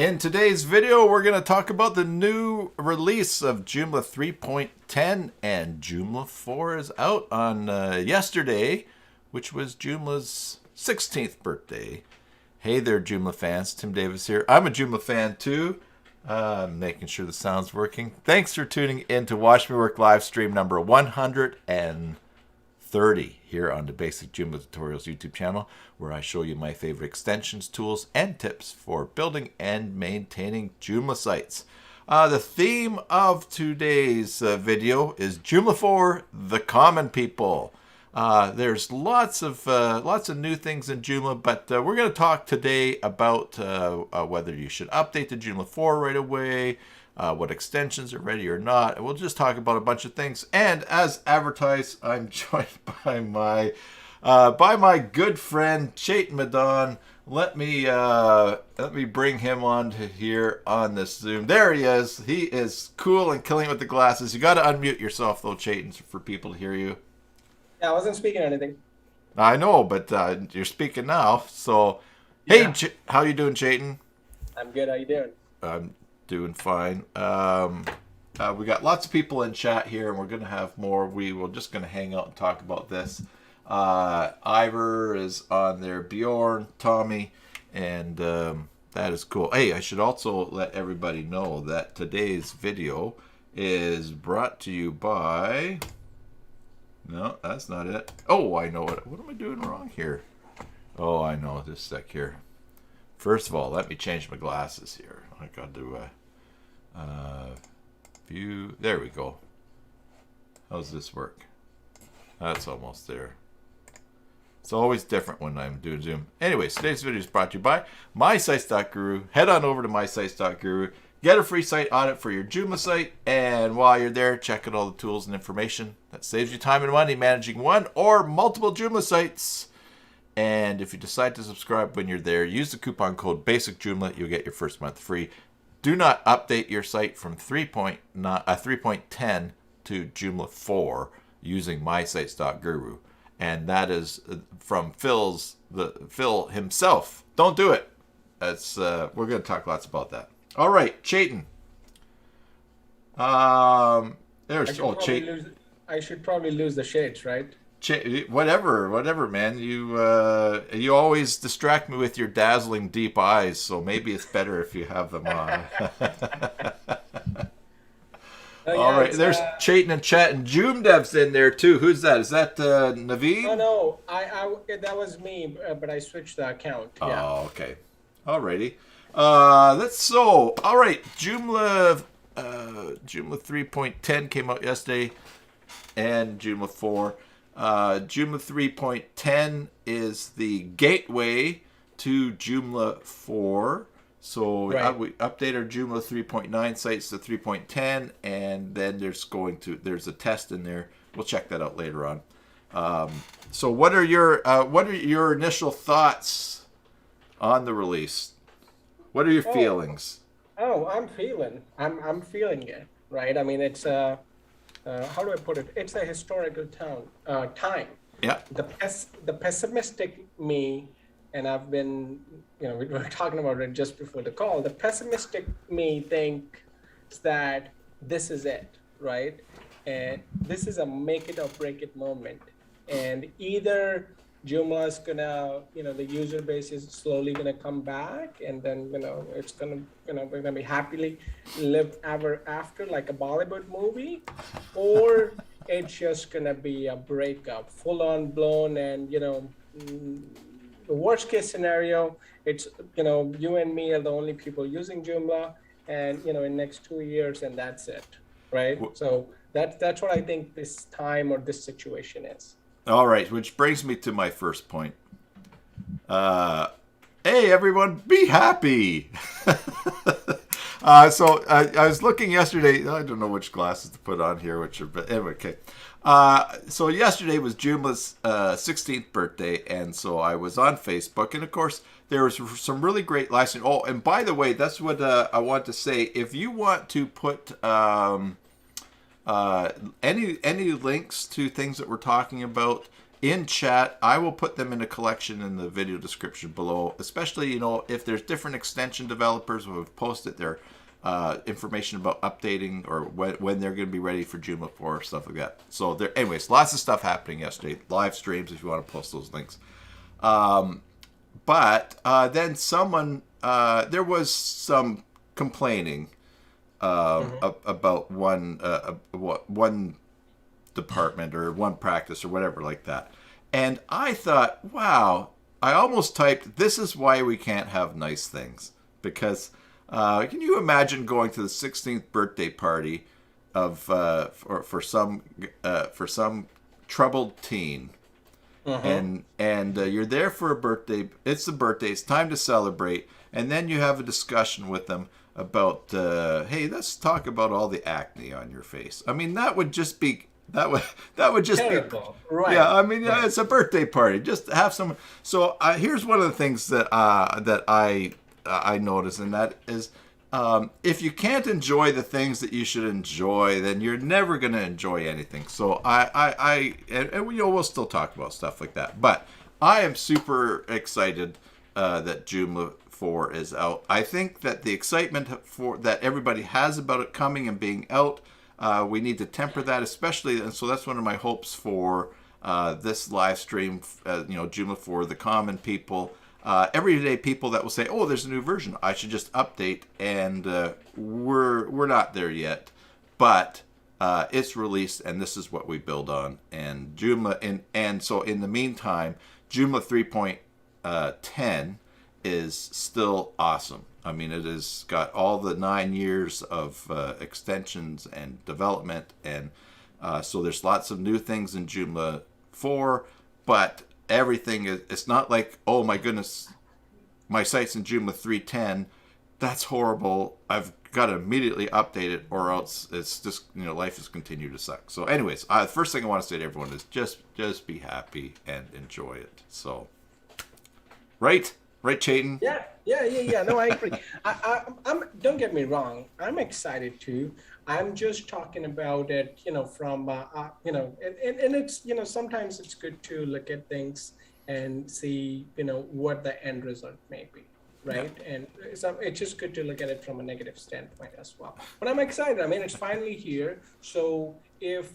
In today's video, we're going to talk about the new release of Joomla 3.10, and Joomla 4 is out on yesterday, which was Joomla's 16th birthday. Hey there, Joomla fans. Tim Davis here. I'm a Joomla fan too. Making sure the sound's working. Thanks for tuning in to Watch Me Work live stream number 130 here on the Basic Joomla Tutorials YouTube channel, where I show you my favorite extensions, tools, and tips for building and maintaining Joomla sites. The theme of today's video is Joomla 4, the common people. There's lots of new things in Joomla, but we're going to talk today about whether you should update to Joomla 4 right away, what extensions are ready or not. And we'll just talk about a bunch of things. And as advertised, I'm joined by my good friend Chetan Madaan. Let me bring him on to here on this Zoom. There he is. He is cool and killing it with the glasses. You got to unmute yourself though, Chetan, for people to hear you. Yeah, I wasn't speaking anything. I know, but you're speaking now. So, hey, yeah. How you doing, Chetan? I'm good. How you doing? I'm doing fine. We got lots of people in chat here, and we're going to have more. We're just going to hang out and talk about this. Ivor is on there, Bjorn, Tommy, and that is cool. Hey, I should also let everybody know that today's video is brought to you by... No, that's not it. Oh, I know it. What am I doing wrong here? Oh, I know. This sec here. First of all, let me change my glasses here. I got to do a view. There we go. How's this work? That's almost there. It's always different when I'm doing Zoom. Anyways, today's video is brought to you by mysites.guru. Head on over to mysites.guru. Get a free site audit for your Joomla site, and while you're there, check out all the tools and information that saves you time and money managing one or multiple Joomla sites. And if you decide to subscribe when you're there, use the coupon code BASICJoomla. You'll get your first month free. Do not update your site from 3.10 to Joomla 4 using mysites.guru. And that is from Phil himself. Don't do it. That's we're going to talk lots about that. All right, Chetan. There's Chetan. I should probably lose the shades, right? Whatever, man. You always distract me with your dazzling deep eyes, so maybe it's better if you have them on. All right, there's Chetan and chat, and Joomdev's in there too. Who's that? Is that Naveen? Oh no, that was me, but I switched the account. Yeah. Oh, okay. Alrighty. All right, Joomla 3.10 came out yesterday, and Joomla 4. Joomla 3.10 is the gateway to Joomla 4. So right. We update our Joomla 3.9 sites to 3.10, and then there's a test in there. We'll check that out later on. So what are your initial thoughts on the release? What are your feelings? I'm feeling it, right? I mean, it's how do I put it? It's a historical time. Yeah. The pessimistic me, and I've been, we were talking about it just before the call. The pessimistic me thinks that this is it, right? And this is a make it or break it moment. And either Joomla is gonna, the user base is slowly gonna come back, and then it's gonna, we're gonna be happily live ever after like a Bollywood movie, or it's just gonna be a breakup, full on blown, and the worst case scenario, it's you and me are the only people using Joomla, and in next 2 years, and that's it, right? So that's what I think this time or this situation is. All right, which brings me to my first point. Hey, everyone, be happy. I was looking yesterday. I don't know which glasses to put on here, but anyway, okay. So yesterday was Joomla's 16th birthday, and so I was on Facebook, and of course there was some really great live stream. Oh, and by the way, that's what I want to say. If you want to put any links to things that we're talking about in chat. I will put them in a collection in the video description below, especially, if there's different extension developers who have posted their information about updating or when they're going to be ready for Joomla 4 or stuff like that. So anyways, lots of stuff happening yesterday. Live streams if you want to post those links. But then there was some complaining about one department or one practice or whatever like that. And I thought, wow, I almost typed, this is why we can't have nice things. Because can you imagine going to the 16th birthday party of for some troubled teen, and you're there for a birthday. It's the birthday. It's time to celebrate, and then you have a discussion with them about, hey, let's talk about all the acne on your face. I mean, that would just be terrible. Right. Yeah, I mean, right. It's a birthday party. Just have some. So here's one of the things that I noticed, and that is, if you can't enjoy the things that you should enjoy, then you're never going to enjoy anything. So we'll still talk about stuff like that. But I am super excited that Joomla 4 is out. I think that the excitement that everybody has about it coming and being out, we need to temper that, especially, and so that's one of my hopes for this live stream. Joomla 4, the common people. Everyday people that will say, "Oh, there's a new version. I should just update." And we're not there yet, but it's released, and this is what we build on. And Joomla, and so in the meantime, Joomla 3.10 is still awesome. I mean, it has got all the 9 years of extensions and development, and so there's lots of new things in Joomla 4, but everything is, it's not like, oh my goodness, my site's in Joomla 3.10, that's horrible, I've got to immediately update it, or else it's just, life has continued to suck. So anyways, the first thing I want to say to everyone is just be happy and enjoy it. So right Chetan? Yeah. No, I agree. I'm don't get me wrong, I'm excited too. I'm just talking about it, from, and it's, sometimes it's good to look at things and see, what the end result may be, right? Yeah. And it's just good to look at it from a negative standpoint as well. But I'm excited. I mean, it's finally here. So if,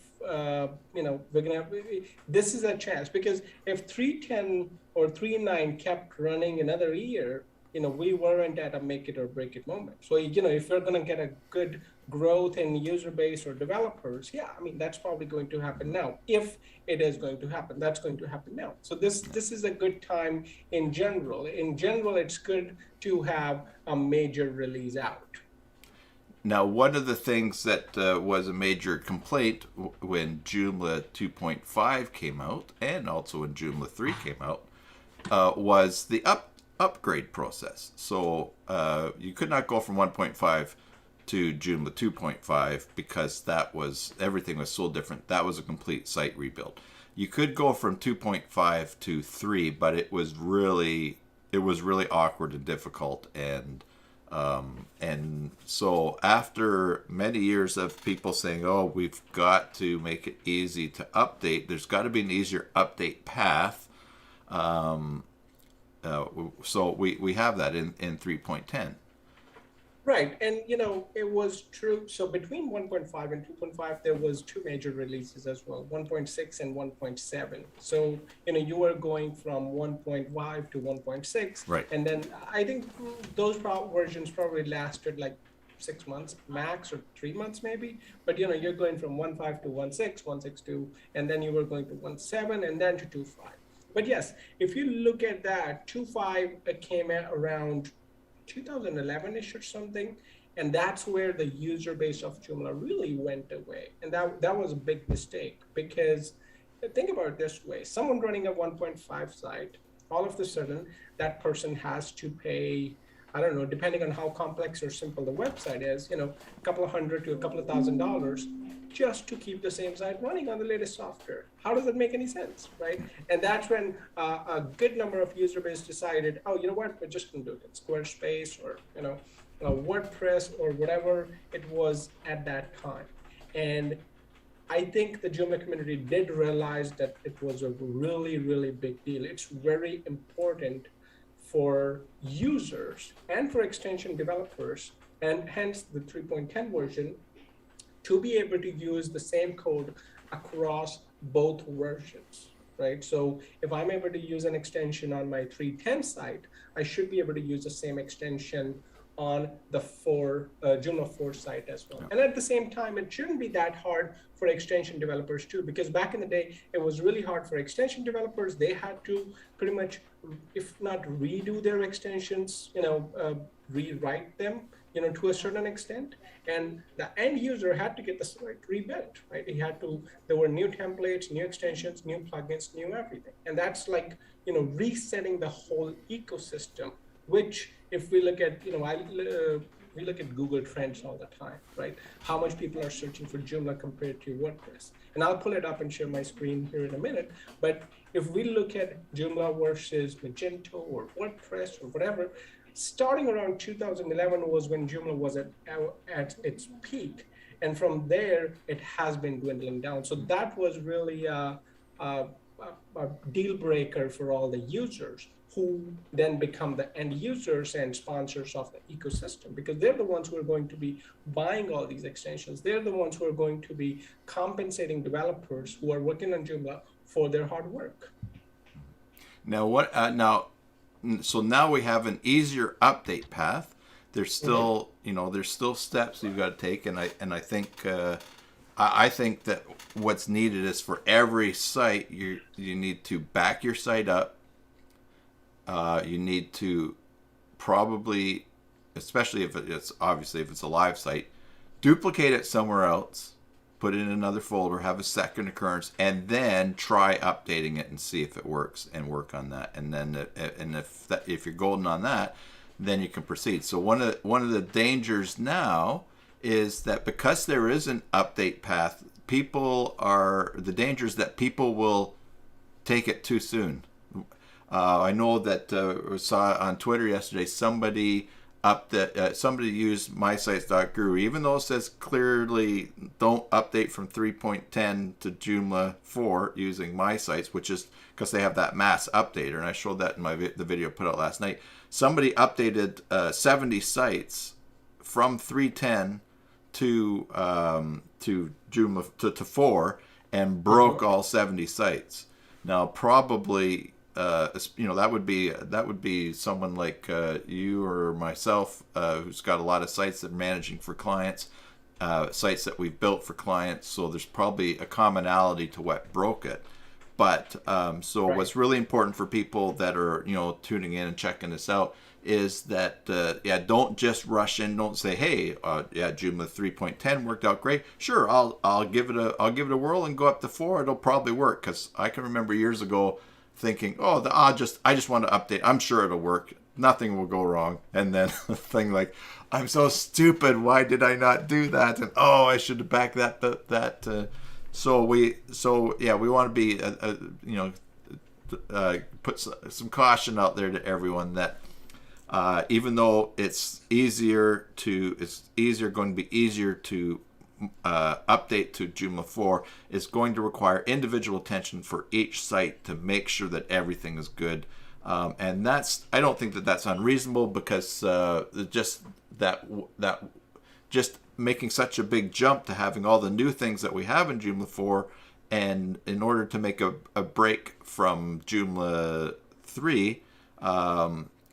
this is a chance, because if 3.10 or 3.9 kept running another year, we weren't at a make it or break it moment. So, if you're going to get a good growth in user base or developers, that's probably going to happen now. If it is going to happen, that's going to happen now. So this is a good time in general. In general, it's good to have a major release out. Now, one of the things that was a major complaint when Joomla 2.5 came out, and also when Joomla 3 came out, was the upgrade process. So you could not go from 1.5 to Joomla 2.5 because everything was so different. That was a complete site rebuild. You could go from 2.5 to 3, but it was really awkward and difficult, and so after many years of people saying, "Oh, we've got to make it easy to update. There's got to be an easier update path." So we have that in 3.10. Right, and it was true. So between 1.5 and 2.5, there was two major releases as well, 1.6 and 1.7. So you were going from 1.5 to 1.6, right? And then I think those versions probably lasted like 6 months max, or 3 months maybe. But you're going from 1.5 to 1.6, 1.6 and then you were going to 1.7 and then to 2.5. But yes, if you look at that, 2.5 came out around 2011-ish or something, and that's where the user base of Joomla really went away, and that was a big mistake, because think about it this way: someone running a 1.5 site, all of a sudden that person has to pay, I don't know, depending on how complex or simple the website is, a couple of $100 to a couple of $1,000 just to keep the same site running on the latest software. How does that make any sense, right? And that's when a good number of user base decided, oh, you know what, we're just going to do it in Squarespace or WordPress or whatever it was at that time. And I think the Joomla community did realize that it was a really, really big deal. It's very important for users and for extension developers, and hence the 3.10 version, to be able to use the same code across both versions, right? So if I'm able to use an extension on my 3.10 site, I should be able to use the same extension on the Joomla 4 site as well. And at the same time, it shouldn't be that hard for extension developers too, because back in the day, it was really hard for extension developers. They had to pretty much, if not redo their extensions, rewrite them, to a certain extent. And the end user had to get the site rebuilt, right? There were new templates, new extensions, new plugins, new everything. And that's like, resetting the whole ecosystem, which if we look at, we look at Google Trends all the time, right? How much people are searching for Joomla compared to WordPress. And I'll pull it up and share my screen here in a minute. But if we look at Joomla versus Magento or WordPress or whatever, starting around 2011 was when Joomla was at its peak. And from there, it has been dwindling down. So that was really a deal breaker for all the users, who then become the end users and sponsors of the ecosystem, because they're the ones who are going to be buying all these extensions. They're the ones who are going to be compensating developers who are working on Joomla for their hard work. So now we have an easier update path. There's still, there's still steps you've got to take, and I think that what's needed is for every site you need to back your site up. You need to probably, especially if it's a live site, duplicate it somewhere else, put it in another folder, have a second occurrence, and then try updating it and see if it works, and work on that. And then, if you're golden on that, then you can proceed. So one of the dangers now is that because there is an update path, the danger is that people will take it too soon. I know that I saw on Twitter yesterday somebody used mysites.guru, even though it says clearly don't update from 3.10 to Joomla 4 using MySites, which is because they have that mass updater, and I showed that in the video I put out last night. Somebody updated 70 sites from 3.10 to Joomla to 4 and broke all 70 sites. Now probably that would be someone like you or myself who's got a lot of sites that are managing for clients, sites that we've built for clients. So there's probably a commonality to what broke it. But What's really important for people that are tuning in and checking this out is that don't just rush in. Don't say, hey, Joomla 3.10 worked out great. Sure, I'll give it a whirl and go up to 4. It'll probably work, because I can remember years ago thinking, I just want to update. I'm sure it'll work. Nothing will go wrong. And then the thing like, I'm so stupid. Why did I not do that? And I should have backed that. So we want to be put some caution out there to everyone that even though it's going to be easier to update to Joomla 4, is going to require individual attention for each site to make sure that everything is good. And I don't think that that's unreasonable, because just making such a big jump to having all the new things that we have in Joomla 4, and in order to make a break from Joomla 3,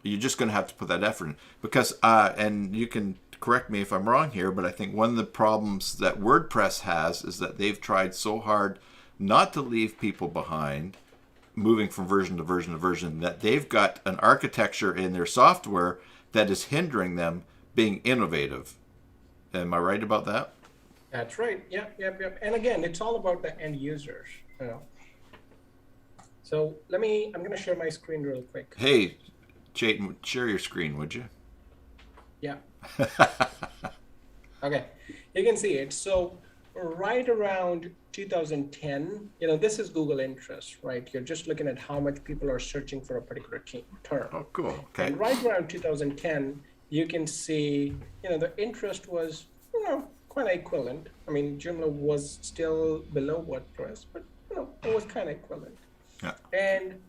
you're just going to have to put that effort in. Because, and you can correct me if I'm wrong here, but I think one of the problems that WordPress has is that they've tried so hard not to leave people behind, moving from version to version to version, that they've got an architecture in their software that is hindering them being innovative. Am I right about that? That's right. Yep. And again, it's all about the end users. So I'm going to share my screen real quick. Hey, Chetan, share your screen, would you? Yeah. Okay, you can see it. So right around 2010, this is Google interest, right? You're just looking at how much people are searching for a particular term. Oh, cool. Okay. And right around 2010, you can see, the interest was, quite equivalent. I mean, Joomla was still below WordPress, but it was kind of equivalent. Yeah. And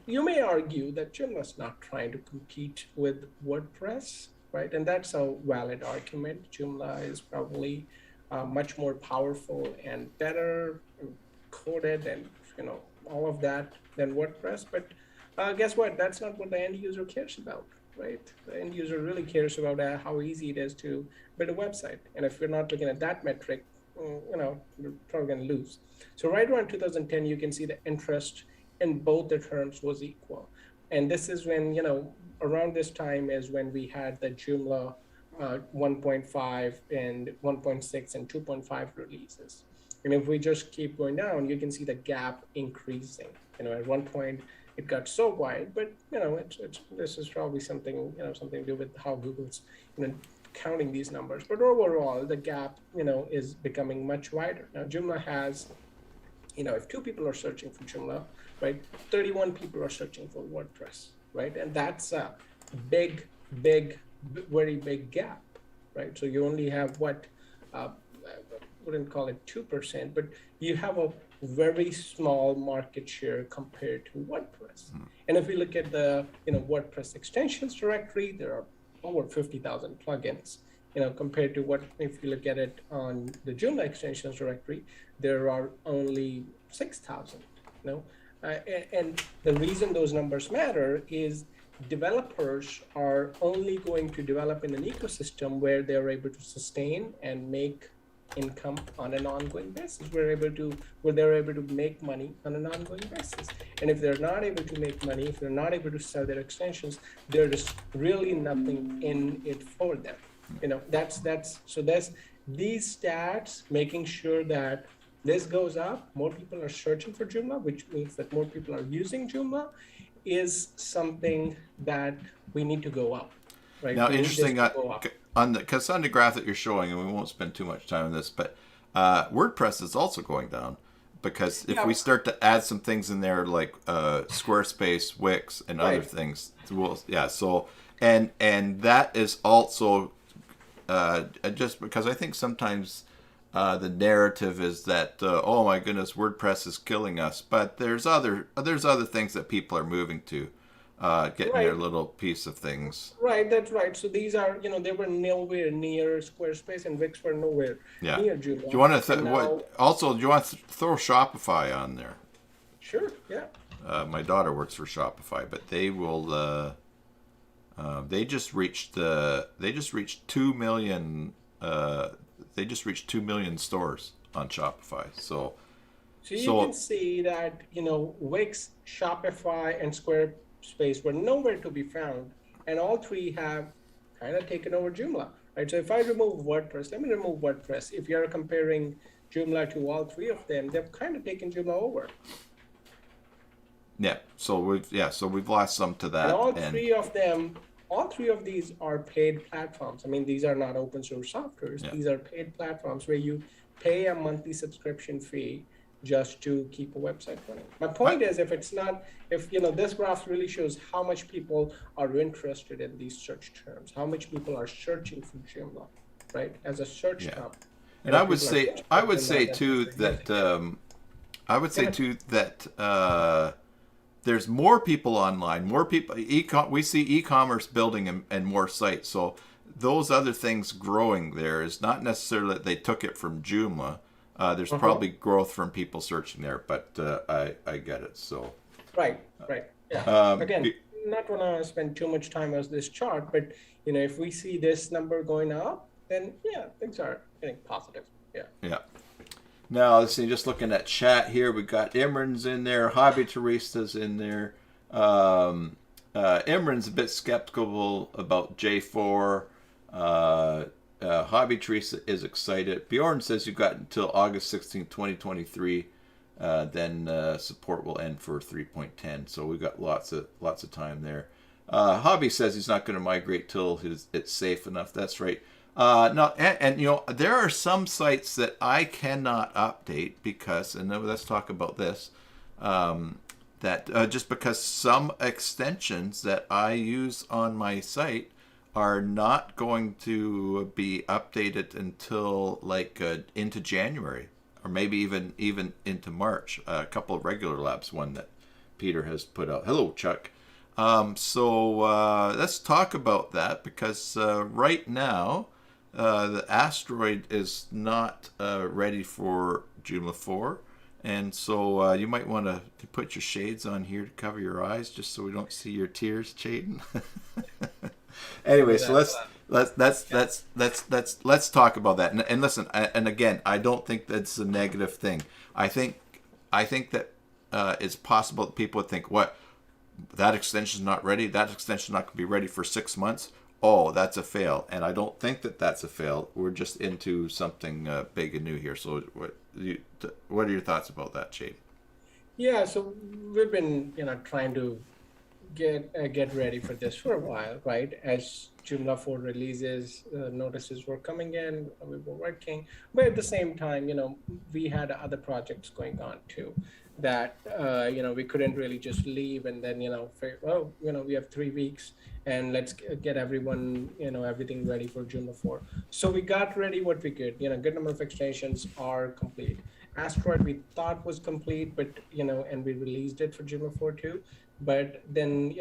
you may argue that Joomla is not trying to compete with WordPress, right? And that's a valid argument. Joomla is probably much more powerful and better coded and all of that than WordPress. But guess what? That's not what the end user cares about, right? The end user really cares about how easy it is to build a website. And if you're not looking at that metric, you're probably going to lose. So right around 2010, you can see the interest in both the terms was equal. And this is when, around this time is when we had the Joomla 1.5 and 1.6 and 2.5 releases. And if we just keep going down, you can see the gap increasing. At one point it got so wide, but this is probably something something to do with how Google's counting these numbers. But overall, the gap is becoming much wider. Now Joomla has, if 2 people are searching for Joomla, right, 31 people are searching for WordPress, right, and that's a big, very big gap, right? So you only have what? Wouldn't call it 2%, but you have a very small market share compared to WordPress. And if we look at the WordPress extensions directory, there are over 50,000 plugins. Compared to what if you look at it on the Joomla extensions directory, there are only 6,000. And the reason those numbers matter is developers are only going to develop in an ecosystem where they're able to sustain and make income on an ongoing basis, where they're able to make money on an ongoing basis. And if they're not able to make money, if they're not able to sell their extensions, there's really nothing in it for them. That's these stats, making sure that this goes up, more people are searching for Joomla, which means that more people are using Joomla, is something that we need to go up. Right? Now, interesting, because on the graph that you're showing, and we won't spend too much time on this, but WordPress is also going down, because if we start to add some things in there like Squarespace, Wix, and other things, and that is also just because I think sometimes the narrative is that oh my goodness, WordPress is killing us, but there's other things that people are moving to. Getting their little piece of things. Right, that's right. So these are, they were nowhere near Squarespace, and Wix were nowhere near Joomla. Do you want to also? Do you want to throw Shopify on there? Sure. Yeah. My daughter works for Shopify, but they will. They just reached 2 million. They just reached 2 million stores on Shopify. So you can see that Wix, Shopify, and Squarespace were nowhere to be found, and all three have kind of taken over Joomla, right? So if I remove WordPress, let me remove WordPress. If you're comparing Joomla to all three of them, they've kind of taken Joomla over. Yeah. So we've lost some to that. And all three of these are paid platforms. I mean, these are not open source softwares. These are paid platforms where you pay a monthly subscription fee just to keep a website running. My point is, if this graph really shows how much people are interested in these search terms, how much people are searching for Joomla, right, as a search term. And I would say too that there's more people online, more people. We see e-commerce building and more sites. So those other things growing there is not necessarily that they took it from Joomla. There's probably growth from people searching there, but I get it. So right, yeah. Again, not want to spend too much time on this chart, but if we see this number going up, then things are getting positive. Yeah. Now let's see. Just looking at chat here, we got Imran's in there, Hobby Tarista's in there. Imran's a bit skeptical about J4. Hobby Teresa is excited. Bjorn says you've got until August 16, 2023. Then support will end for 3.10. So we've got lots of time there. Hobby says he's not going to migrate till it's safe enough. That's right. No, and there are some sites that I cannot update because, and let's talk about this. That just because some extensions that I use on my site are not going to be updated until like into January, or maybe even into March. A couple of regular labs, one that Peter has put out. Hello, Chuck. So let's talk about that, because right now the asteroid is not ready for Joomla 4. And so you might want to put your shades on here to cover your eyes, just so we don't see your tears, Chetan. Anyway, so let's talk about that. And listen, and again, I don't think that's a negative thing. I think that it's possible that people would think, what, that extension's not ready. That extension's not going to be ready for 6 months. Oh, that's a fail. And I don't think that that's a fail. We're just into something big and new here. So what are your thoughts about that, Chade? Yeah, so we've been, trying to get ready for this for a while, right? As Joomla 4 releases, notices were coming in, we were working, but at the same time, we had other projects going on too, that we couldn't really just leave and then we have 3 weeks and let's get everyone everything ready for Joomla 4. So we got ready what we could. Good number of extensions are complete. Asteroid we thought was complete, but and we released it for Joomla 4 too. But then,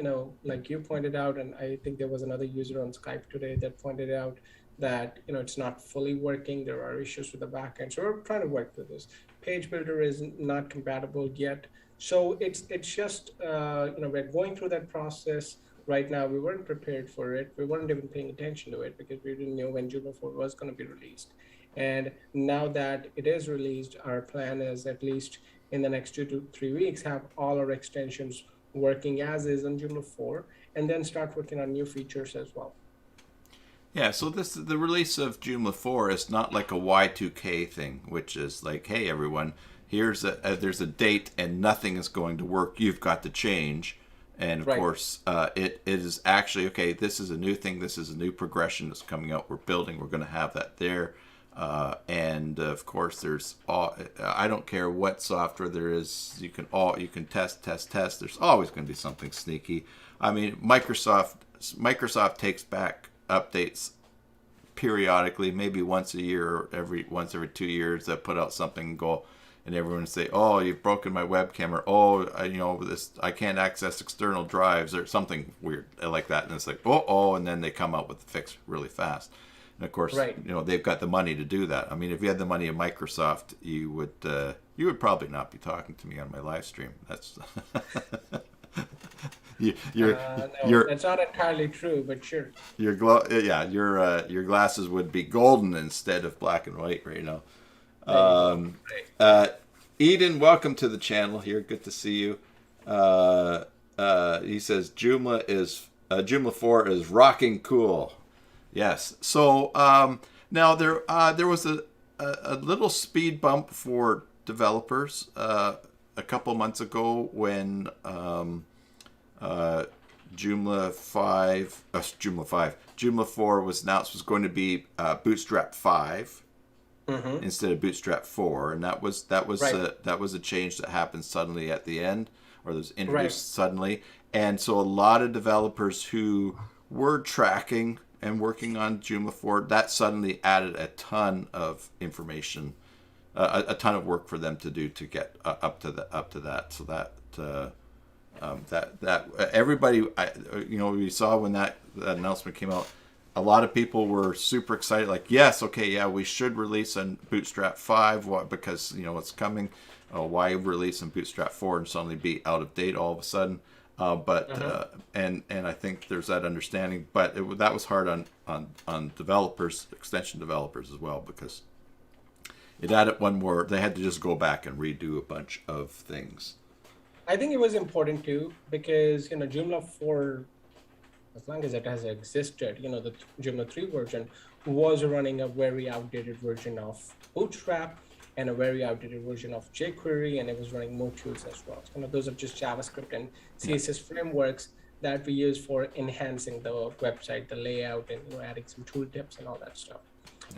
like you pointed out, and I think there was another user on Skype today that pointed out that, it's not fully working. There are issues with the backend. So we're trying to work through this. Page Builder is not compatible yet. So it's just, we're going through that process right now. We weren't prepared for it. We weren't even paying attention to it because we didn't know when Joomla 4 was going to be released. And now that it is released, our plan is, at least in the next 2 to 3 weeks, have all our extensions working as is on Joomla 4, and then start working on new features as well. Yeah, so the release of Joomla 4 is not like a Y2K thing, which is like, hey everyone, there's a date and nothing is going to work. You've got to change. And of course, it is actually, okay, this is a new thing. This is a new progression that's coming out. We're building. We're going to have that there. And of course, there's I don't care what software there is. You can test. There's always going to be something sneaky. I mean, Microsoft takes back updates periodically, maybe once a year, or every 2 years. They put out something and go, and everyone say, "Oh, you've broken my webcam," or "Oh, I can't access external drives," or something weird like that. And it's like, oh, and then they come out with the fix really fast. And of course, they've got the money to do that. I mean, if you had the money of Microsoft, you would probably not be talking to me on my live stream. That's no, that's not entirely true, but sure. Your glasses would be golden instead of black and white right now. Eden, welcome to the channel here. Good to see you. He says Joomla 4 is rocking cool. Yes. So now there was a little speed bump for developers a couple months ago when Joomla 4 was announced was going to be Bootstrap 5 instead of Bootstrap 4, and that was a change that happened suddenly at the end, or was introduced suddenly, and so a lot of developers who were tracking and working on Joomla 4, that suddenly added a ton of information, a ton of work for them to do to get up to that. So that everybody, we saw when that announcement came out, a lot of people were super excited. Like, yes, okay, yeah, we should release on Bootstrap 5 because it's coming. Why release on Bootstrap 4 and suddenly be out of date all of a sudden? And I think there's that understanding, but that was hard on developers, extension developers as well, because it added one more. They had to just go back and redo a bunch of things. I think it was important too, because Joomla 4, as long as it has existed, the Joomla 3 version was running a very outdated version of Bootstrap and a very outdated version of jQuery, and it was running modules as well. Those are just JavaScript and CSS frameworks that we use for enhancing the website, the layout, and adding some tooltips and all that stuff.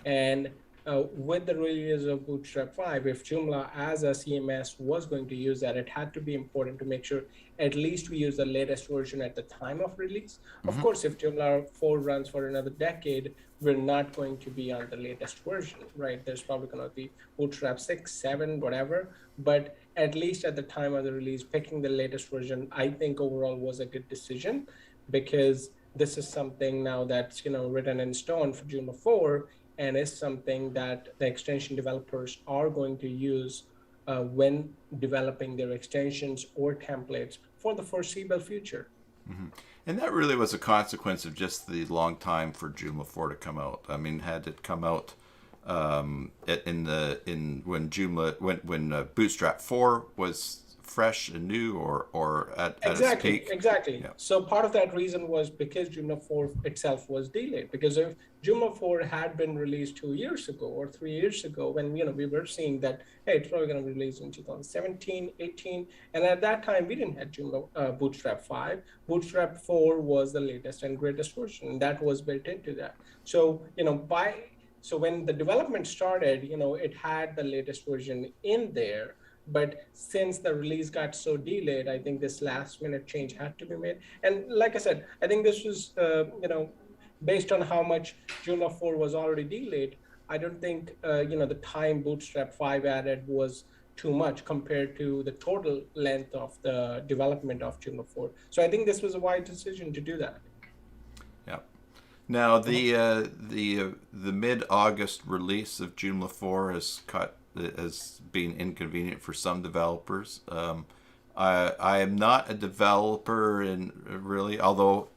And with the release of Bootstrap 5, if Joomla as a CMS was going to use that, it had to be important to make sure at least we use the latest version at the time of release. Of Hmm. course, if Joomla 4 runs for another decade, we're not going to be on the latest version, right? There's probably going to be Bootstrap 6, 7, whatever. But at least at the time of the release, picking the latest version, I think overall was a good decision, because this is something now that's written in stone for Joomla 4, and is something that the extension developers are going to use when developing their extensions or templates for the foreseeable future. Hmm. And that really was a consequence of just the long time for Joomla 4 to come out. I mean, had it come out in when Joomla when Bootstrap 4 was fresh and new, or at its Exactly, peak. exactly. Yeah. So part of that reason was because Joomla 4 itself was delayed. Because if Joomla 4 had been released 2 years ago or 3 years ago, when we were seeing that, hey, it's probably going to be released in 2017, 18, and at that time we didn't have Joomla Bootstrap 5. Bootstrap 4 was the latest and greatest version, and that was built into that. So so when the development started, it had the latest version in there, but since the release got so delayed, I think this last minute change had to be made. And like I said, I think this was based on how much Joomla 4 was already delayed. I don't think the time Bootstrap 5 added was too much compared to the total length of the development of Joomla 4. So I think this was a wise decision to do that. Yeah. Now Mhm. the mid-August release of Joomla 4 has been inconvenient for some developers. I am not a developer in really, although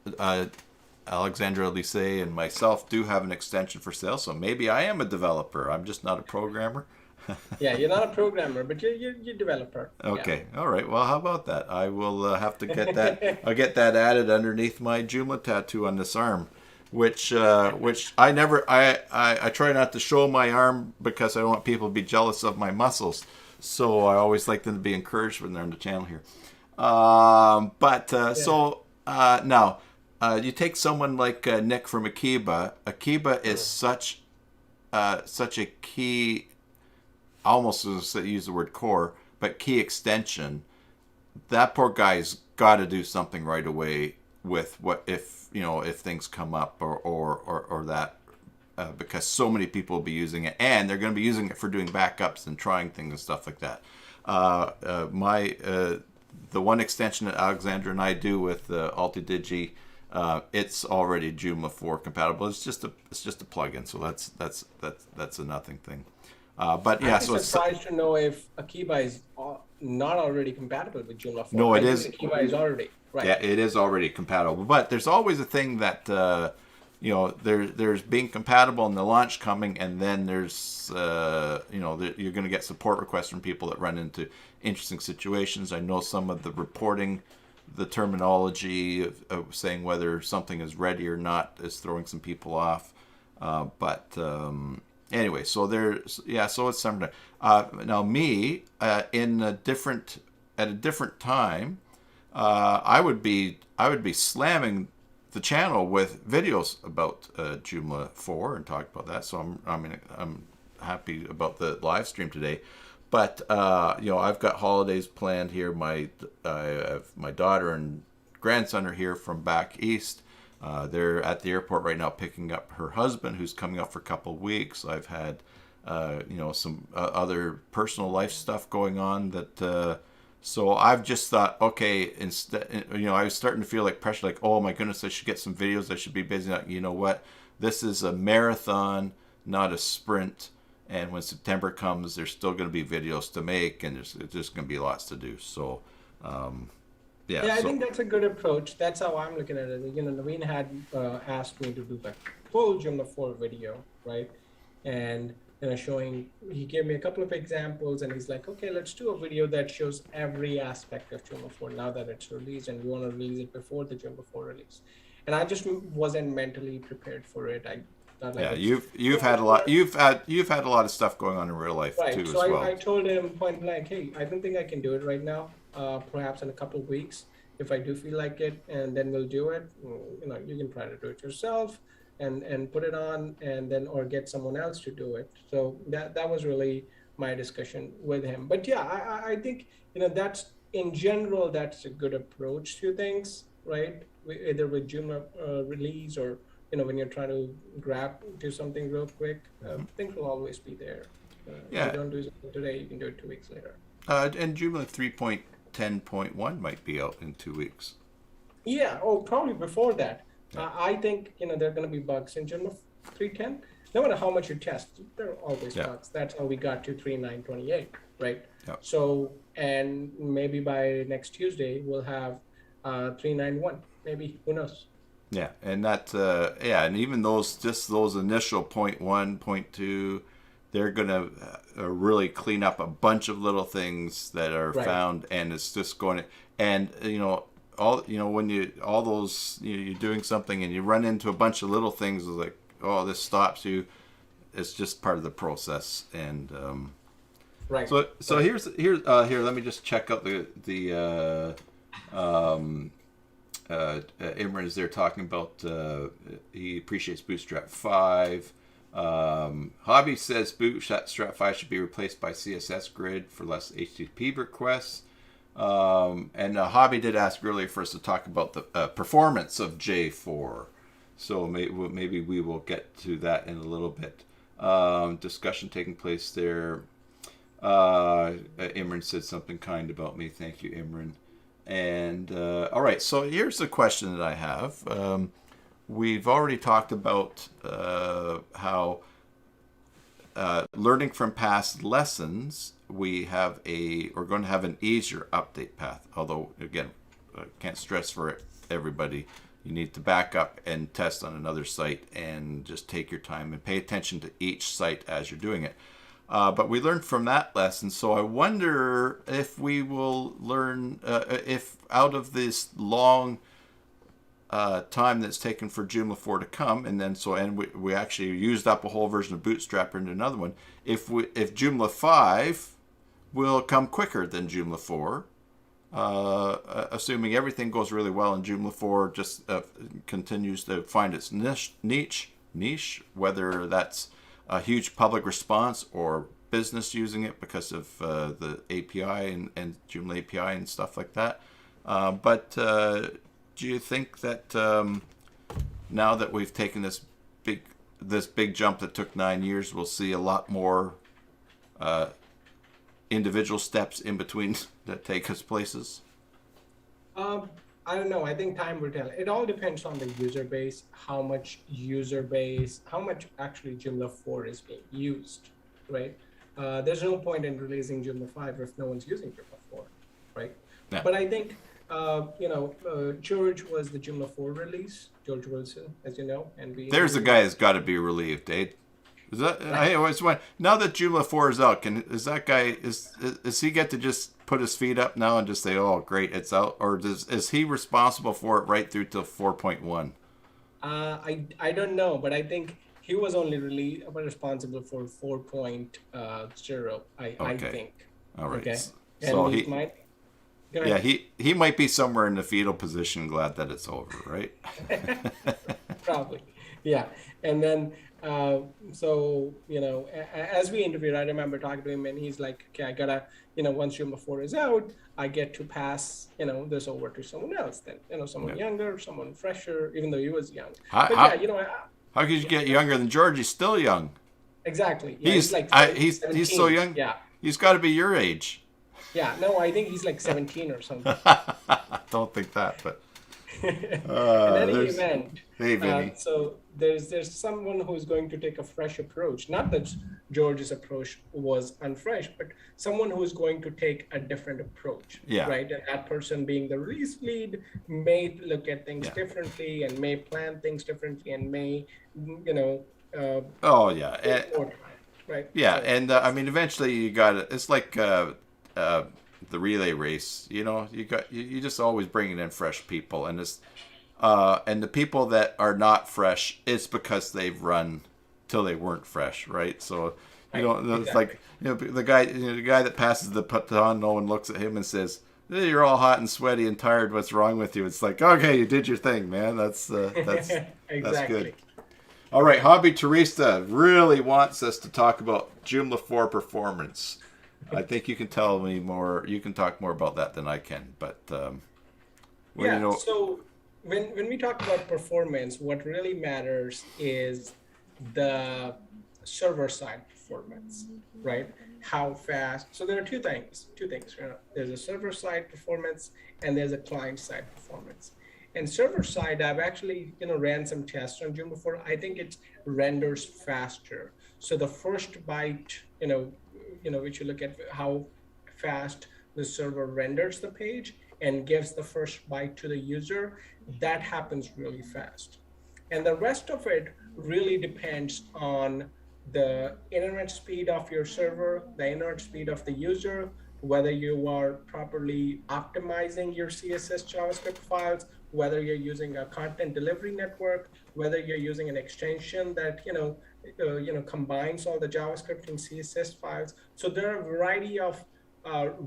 Alexandra Lise and myself do have an extension for sale, so maybe I am a developer. I'm just not a programmer. Yeah, you're not a programmer, but you're a developer. Yeah. Okay, all right. Well, how about that? I will have to get that. I'll get that added underneath my Joomla tattoo on this arm, which I never. I try not to show my arm because I don't want people to be jealous of my muscles. So I always like them to be encouraged when they're on the channel here. But Yeah. now, you take someone like Nick from Akiba. Akiba is Mm. such a key, almost as to use the word core, but key extension. That poor guy's got to do something right away with what if things come up or that, because so many people will be using it, and they're going to be using it for doing backups and trying things and stuff like that. My The one extension that Alexandra and I do with AltiDigi, it's already Joomla 4 compatible. It's just a plugin, so that's a nothing thing. But I'd yeah, be so it's surprised to know if Akiba is not already compatible with Joomla 4. no, it I think is. Akiba is already, Yeah, right. it is already compatible. But there's always a thing that there's being compatible and the launch coming, and then there's you're going to get support requests from people that run into interesting situations. I know some of the reporting, the terminology of saying whether something is ready or not is throwing some people off. But anyway, so there's so it's summertime. Now me in a different at a different time, I would be slamming the channel with videos about Joomla 4 and talk about that. So I'm happy about the live stream today. But I've got holidays planned here. I have my daughter and grandson are here from back east. They're at the airport right now picking up her husband, who's coming up for a couple of weeks. I've had some other personal life stuff going on that. So I've just thought, okay, instead, I was starting to feel like pressure, like, oh my goodness, I should get some videos. I should be busy. Like, you know what? This is a marathon, not a sprint. And when September comes, there's still going to be videos to make, and there's just going to be lots to do. So, yeah. Yeah, I So, think that's a good approach. That's how I'm looking at it. Naveen had asked me to do the full Joomla 4 video, right? And showing, he gave me a couple of examples, and he's like, okay, let's do a video that shows every aspect of Joomla 4 now that it's released, and we want to release it before the Joomla 4 release. And I just wasn't mentally prepared for it. I thought like yeah, it's you've Joomla had a 4. lot. You've had a lot of stuff going on in real life Right. too, So as I well. told him point blank, hey, I don't think I can do it right now. Perhaps in a couple of weeks, if I do feel like it, and then we'll do it. You can try to do it yourself. and put it on, and then or get someone else to do it. So that was really my discussion with him. But yeah, I think that's in general that's a good approach to things, right? Either with Joomla release or when you're trying to grab to something real quick, things will always be there. If you Yeah. don't do something today, you can do it 2 weeks later. And Joomla 3.10.1 might be out in 2 weeks. Yeah, oh, probably before that. Yeah. I think there are going to be bugs in Joomla 3.10. No matter how much you test, there are always Yeah. bugs. That's how we got to 3.9.28, right? Yeah. So, and maybe by next Tuesday we'll have 3.9.1. Maybe, who knows? Yeah, and that and even those initial point one, point two, they're gonna really clean up a bunch of little things that are Right. found, and it's just going to, and when all those you're doing something and you run into a bunch of little things like, oh, this stops you. It's just part of the process, and Right. so Right. here let me just check out the Imran is there talking about he appreciates Bootstrap 5. Hobby says Bootstrap 5 should be replaced by CSS Grid for less HTTP requests. And Hobby did ask earlier for us to talk about the performance of J4. So maybe we will get to that in a little bit. Discussion taking place there. Imran said something kind about me. Thank you, Imran. And all right, so here's the question that I have. We've already talked about how learning from past lessons, we're going to have an easier update path. Although, again, I can't stress for everybody, you need to back up and test on another site and just take your time and pay attention to each site as you're doing it. But we learned from that lesson, so I wonder if we will learn, if out of this long time that's taken for Joomla 4 to come, and we actually used up a whole version of Bootstrap into another one, if Joomla 5 will come quicker than Joomla 4, assuming everything goes really well and Joomla 4 just continues to find its niche, whether that's a huge public response or business using it because of the API and Joomla API and stuff like that. But do you think that now that we've taken this big jump that took 9 years, we'll see a lot more individual steps in between that take us places? I don't know. I think time will tell. It all depends on the user base, how much actually Joomla 4 is being used, right? There's no point in releasing Joomla 5 if no one's using Joomla 4, right? Yeah. But I think, George was the Joomla 4 release, George Wilson, as you know. And There's a guy that's got to be relieved, eh? Is that, I always wonder, now that Joomla 4 is out, does he get to just put his feet up now and just say, oh, great, it's out? Or is he responsible for it right through till 4.1? I don't know, but I think he was only really responsible for 4.0, I think. All right. Okay. So he might be somewhere in the fetal position, glad that it's over, right? Probably. Yeah. And then, as we interviewed, I remember talking to him and he's like, okay, I gotta, once Joomla 4 is out, I get to pass, this over to someone else then, someone younger, someone fresher, even though he was young. How could you get younger than George? He's still young. Exactly. Yeah, he's so young. Yeah. He's got to be your age. Yeah. No, I think he's like 17 or something. I don't think that, but. In any event, hey, Vinny. So there's someone who's going to take a fresh approach. Not that George's approach was unfresh, but someone who's going to take a different approach. Yeah. Right. And that person, being the release lead, may look at things differently and may plan things differently and may, oh yeah. More time, right. Yeah, so, and I mean, eventually you got it. It's like the relay race. You just always bringing in fresh people, and and the people that are not fresh, it's because they've run till they weren't fresh, right? So it's like the guy that passes the baton, no one looks at him and says, hey, "You're all hot and sweaty and tired. What's wrong with you?" It's like, okay, you did your thing, man. That's exactly. that's good. All right, Hobby Teresa really wants us to talk about Joomla 4 performance. I think you can tell me more. You can talk more about that than I can. But well, you Yeah, know, so when we talk about performance, what really matters is the server side performance, right? How fast. So there are two things. There's a server side performance and there's a client side performance. And server side, I've actually ran some tests on Joom before. I think it renders faster. So the first byte, which you look at how fast the server renders the page and gives the first byte to the user, that happens really fast. And the rest of it really depends on the internet speed of your server, the internet speed of the user, whether you are properly optimizing your CSS JavaScript files, whether you're using a content delivery network, whether you're using an extension that combines all the JavaScript and CSS files. So there are a variety of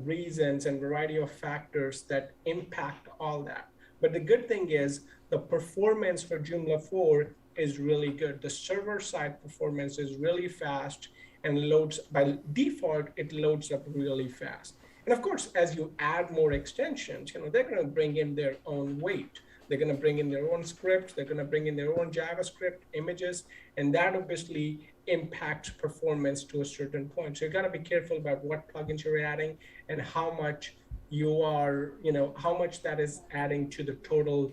reasons and variety of factors that impact all that. But the good thing is the performance for Joomla 4 is really good. The server side performance is really fast and loads by default, it loads up really fast. And of course, as you add more extensions, they're going to bring in their own weight. They're going to bring in their own scripts. They're going to bring in their own JavaScript images, and that obviously impacts performance to a certain point. So you got to be careful about what plugins you're adding and how much how much that is adding to the total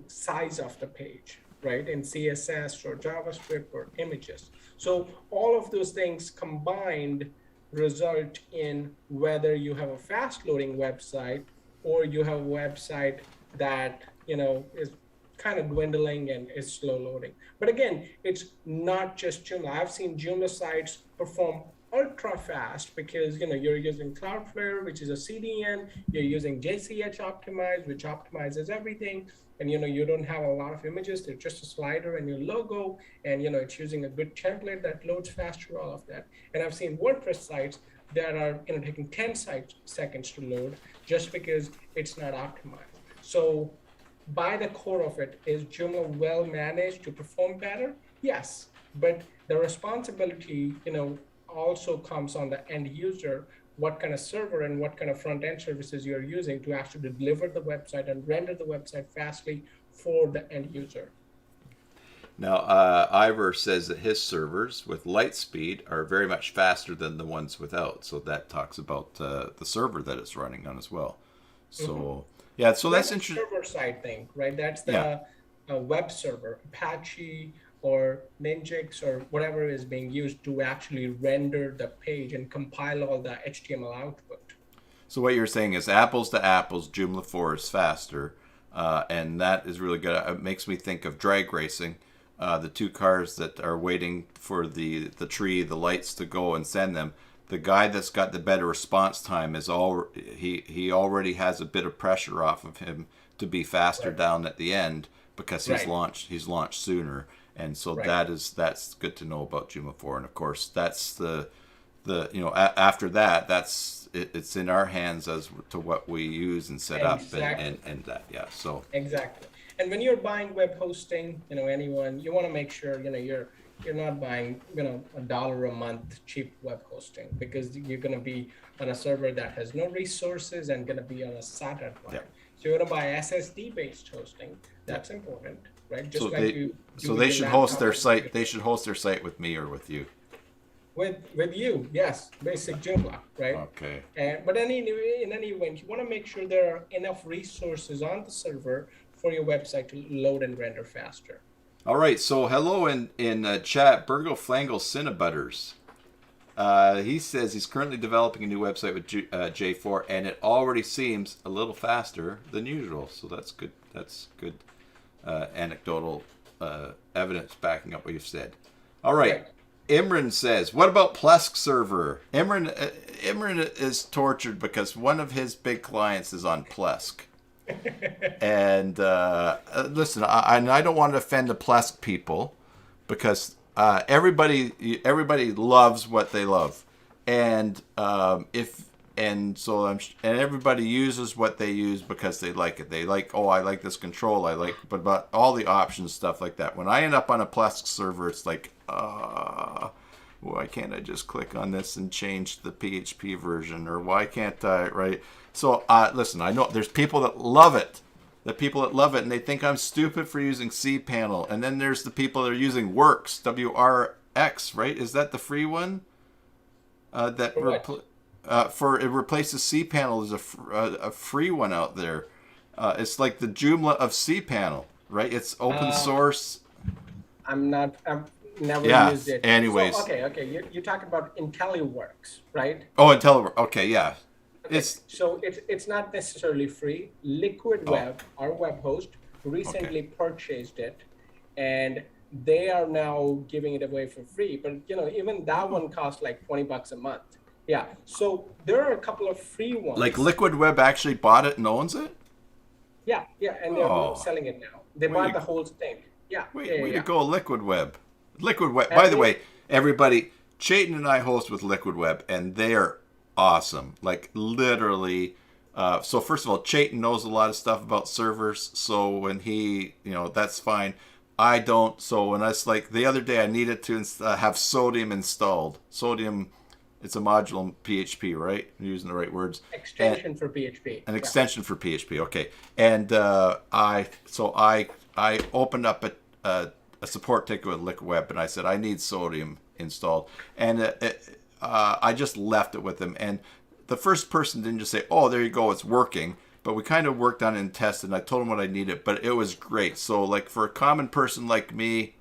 size of the page, right? In CSS or JavaScript or images. So all of those things combined result in whether you have a fast loading website or you have a website that is kind of dwindling and is slow loading. But again, it's not just Joomla. I've seen Joomla sites perform ultra fast because you're using Cloudflare, which is a CDN, you're using JCH Optimize, which optimizes everything, and you don't have a lot of images, they're just a slider and your logo, and it's using a good template that loads faster, all of that. And I've seen WordPress sites that are taking 10 seconds to load just because it's not optimized. So by the core of it, is Joomla well managed to perform better? Yes, but the responsibility, also comes on the end user, what kind of server and what kind of front-end services you're using to actually deliver the website and render the website fastly for the end user. now Ivor says that his servers with light speed are very much faster than the ones without. So that talks about the server that it's running on as well. So yeah, so that's interesting. Server side thing, right? That's the web server, Apache or Ninjax or whatever is being used to actually render the page and compile all the HTML output. So what you're saying is apples to apples, Joomla 4 is faster, and that is really good. It makes me think of drag racing. The two cars that are waiting for the tree, the lights to go and send them. The guy that's got the better response time is he already has a bit of pressure off of him to be faster down at the end because he's launched sooner. And so that's good to know about Joomla 4. And of course, that's the after that, it's in our hands as to what we use and set up and that. Yeah. So exactly. And when you're buying web hosting, anyone, you want to make sure, you're not buying, $1 a month cheap web hosting, because you're going to be on a server that has no resources and going to be on a SATA client. Yeah. So you're going to buy SSD based hosting. That's important. Right? Just they should host their site. They should host their site with me or with you. With you, yes, basic Joomla, right? Okay. But in any event, you want to make sure there are enough resources on the server for your website to load and render faster. All right. So hello in chat, Burgle Flangle Cinnabutters. He says he's currently developing a new website with J4, and it already seems a little faster than usual. So that's good. That's good. Anecdotal evidence backing up what you've said. All right. Imran says, what about Plesk server? Imran is tortured because one of his big clients is on Plesk. And listen, I don't want to offend the Plesk people because everybody loves what they love. And if and so and everybody uses what they use because they like it. They like, oh, I like this control. I like, but all the options, stuff like that. When I end up on a Plesk server, it's like, why can't I just click on this and change the PHP version? Or why can't I, right? So, listen, I know there's people that love it. The people that love it, and they think I'm stupid for using cPanel. And then there's the people that are using Works, WRX, right? Is that the free one? For it replaces cPanel. There's a free one out there. It's like the Joomla of cPanel, right? It's open source. I've never used it. Anyways. So, okay. You're talking about IntelliWorks, right? Oh, IntelliWorks. Okay, yeah. Okay. It's not necessarily free. Liquid Web, our web host, recently purchased it, and they are now giving it away for free. But even that one costs like $20 a month. Yeah. So there are a couple of free ones. Like Liquid Web actually bought it and owns it? Yeah, and they're selling it now. They bought the whole thing. Yeah. Way to go, Liquid Web. Liquid Web. By the way, everybody, Chetan and I host with Liquid Web, and they are awesome. Like literally. So first of all, Chetan knows a lot of stuff about servers. So when he, that's fine. I don't. So when it's like the other day, I needed to have Sodium installed. Sodium, it's a module in PHP, right? I'm using the right words. Extension for PHP. An extension for PHP. Okay. And I opened up a support ticket with Liquid Web, and I said I need Sodium installed, and I just left it with them. And the first person didn't just say, "Oh, there you go, it's working." But we kind of worked on it and tested, and I told him what I needed, but it was great. So, like, for a common person like me,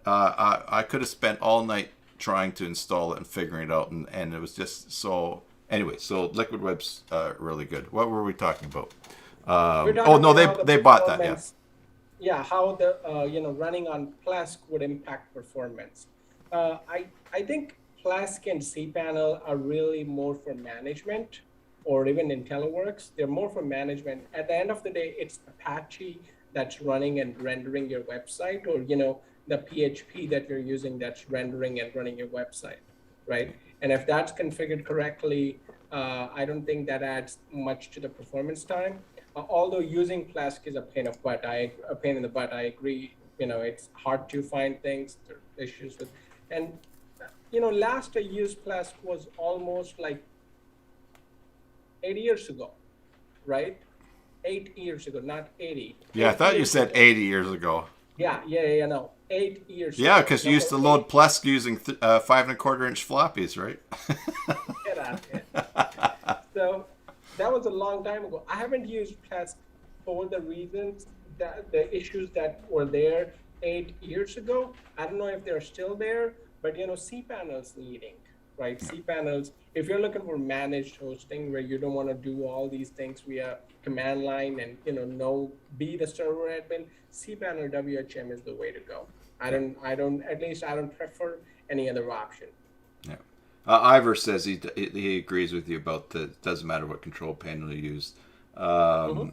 I could have spent all night trying to install it and figuring it out, and it was just so... Anyway, so Liquid Web's really good. What were we talking about? They bought that, yeah. Yeah, how the, running on Plesk would impact performance. I think Plesk and cPanel are really more for management, or even IntelliWorks. They're more for management. At the end of the day, it's Apache that's running and rendering your website, or the PHP that you're using that's rendering and running your website, right? And if that's configured correctly, I don't think that adds much to the performance time. Although using Plesk is a pain in the butt. I agree. It's hard to find things. There are issues with, and last I used Plesk was almost like 8 years ago, right? 8 years ago, not 80. Yeah, I thought you said 80 years ago. Yeah, no, 8 years Yeah, ago. because you used to load Plesk using 5.25-inch floppies, right? Get out of here. So that was a long time ago. I haven't used Plesk for the reasons that the issues that were there 8 years ago. I don't know if they're still there, but cPanel's leading, right? Yeah. cPanel's, if you're looking for managed hosting where you don't want to do all these things via command line and be the server admin, cPanel WHM is the way to go. I don't prefer any other option. Yeah. Ivor says he agrees with you about the doesn't matter what control panel you use. And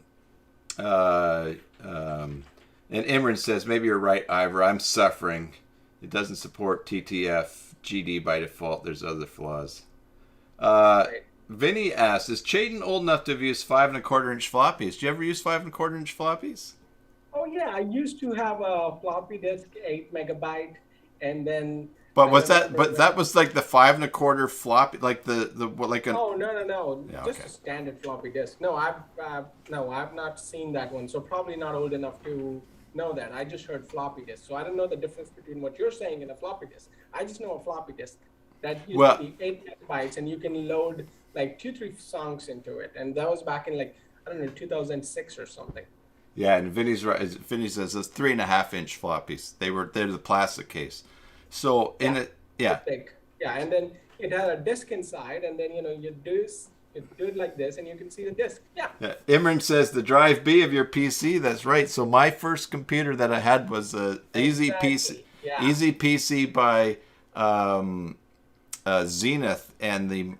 Imran says maybe you're right, Ivor. I'm suffering. It doesn't support TTF GD by default. There's other flaws. Vinny asks, is Chetan old enough to have used 5.25-inch floppies? Do you ever use 5.25-inch floppies? Oh yeah, I used to have a floppy disk, 8 megabyte, and then. But was that? But that was like the 5.25 floppy, like like an. Oh no! Yeah, just a standard floppy disk. No, I've not seen that one. So probably not old enough to know that. I just heard floppy disk, so I don't know the difference between what you're saying and a floppy disk. I just know a floppy disk that used to be 8 megabytes, and you can load like 2-3 songs into it, and that was back in 2006 or something. Yeah, and Vinny's right. Vinny says those 3.5-inch floppies. They're the plastic case. So in it, yeah. Yeah, and then it had a disk inside, and then you do it like this, and you can see the disk. Yeah. Imran says the drive B of your PC. That's right. So my first computer that I had was a Easy PC. Yeah. Easy PC by Zenith, and the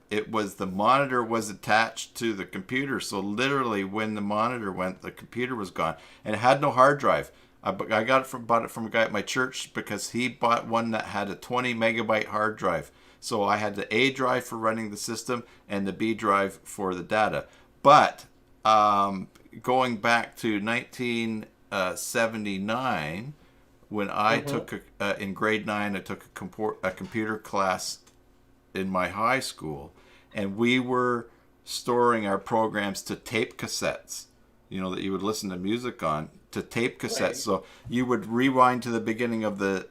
monitor was attached to the computer. So literally, when the monitor went, the computer was gone, and it had no hard drive. I bought it from a guy at my church because he bought one that had a 20 megabyte hard drive. So I had the A drive for running the system and the B drive for the data. But going back to 1979, when I took in grade 9, I took a computer class in my high school, and we were storing our programs to tape cassettes, that you would listen to music on, to tape cassettes. Right. So you would rewind to the beginning of the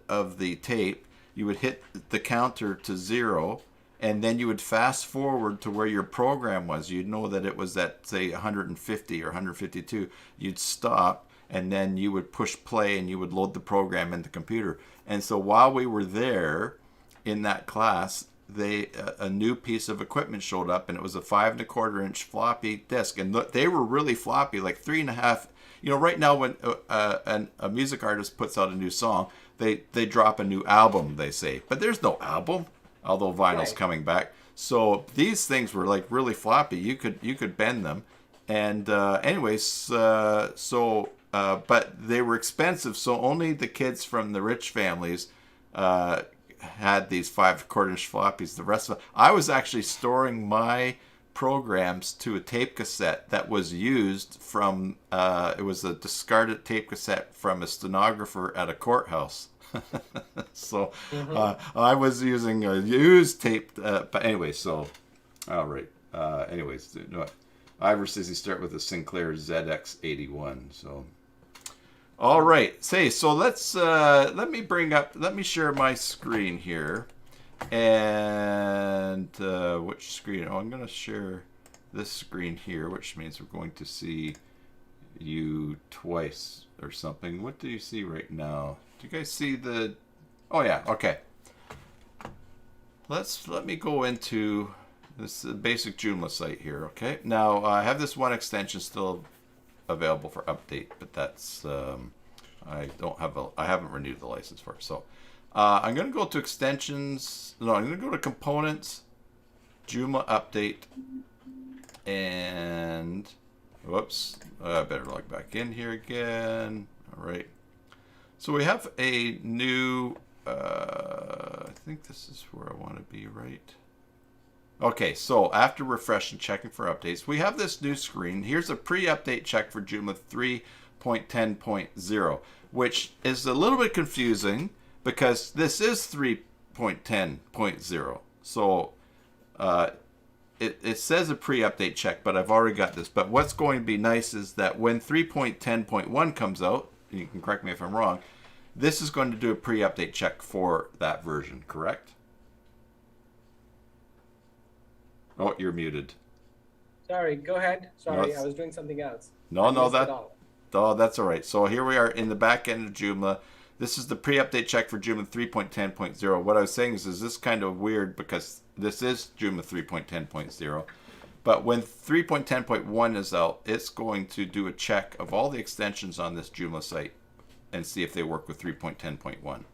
tape, you would hit the counter to 0, and then you would fast forward to where your program was. You'd know that it was at, say, 150 or 152. You'd stop, and then you would push play, and you would load the program in the computer. And so while we were there in that class, a new piece of equipment showed up, and it was a 5 1/4 inch floppy disk, and they were really floppy, like 3.5. Right now when a music artist puts out a new song, they drop a new album, they say, but there's no album, although vinyl's coming back. So these things were like really floppy. You could bend them, and but they were expensive, so only the kids from the rich families had these 5 1/4 inch floppies. The rest of it, I was actually storing my programs to a tape cassette that was used from it was a discarded tape cassette from a stenographer at a courthouse. So I was using a used tape, but anyway, so all right. Anyways, Ivor says he start with a Sinclair ZX81. So all right, so let's let me share my screen here. And which screen? Oh, I'm going to share this screen here, which means we're going to see you twice or something. What do you see right now? Do you guys see the... Oh, yeah, okay. Let me go into this basic Joomla site here, okay? Now, I have this one extension still available for update, but that's... I haven't renewed the license for it, so... I'm going to go to extensions. No, I'm going to go to components, Joomla update, and whoops, I better log back in here again. All right. So we have a new, I think this is where I want to be, right? Okay, so after refresh and checking for updates, we have this new screen. Here's a pre-update check for Joomla 3.10.0, which is a little bit confusing, because this is 3.10.0. So it says a pre-update check, but I've already got this. But what's going to be nice is that when 3.10.1 comes out, and you can correct me if I'm wrong, this is going to do a pre-update check for that version, correct? Oh, you're muted. Sorry, go ahead. Sorry, I was doing something else. That's all right. So here we are in the back end of Joomla. This is the pre-update check for Joomla 3.10.0. What I was saying is this kind of weird because this is Joomla 3.10.0. But when 3.10.1 is out, it's going to do a check of all the extensions on this Joomla site and see if they work with 3.10.1.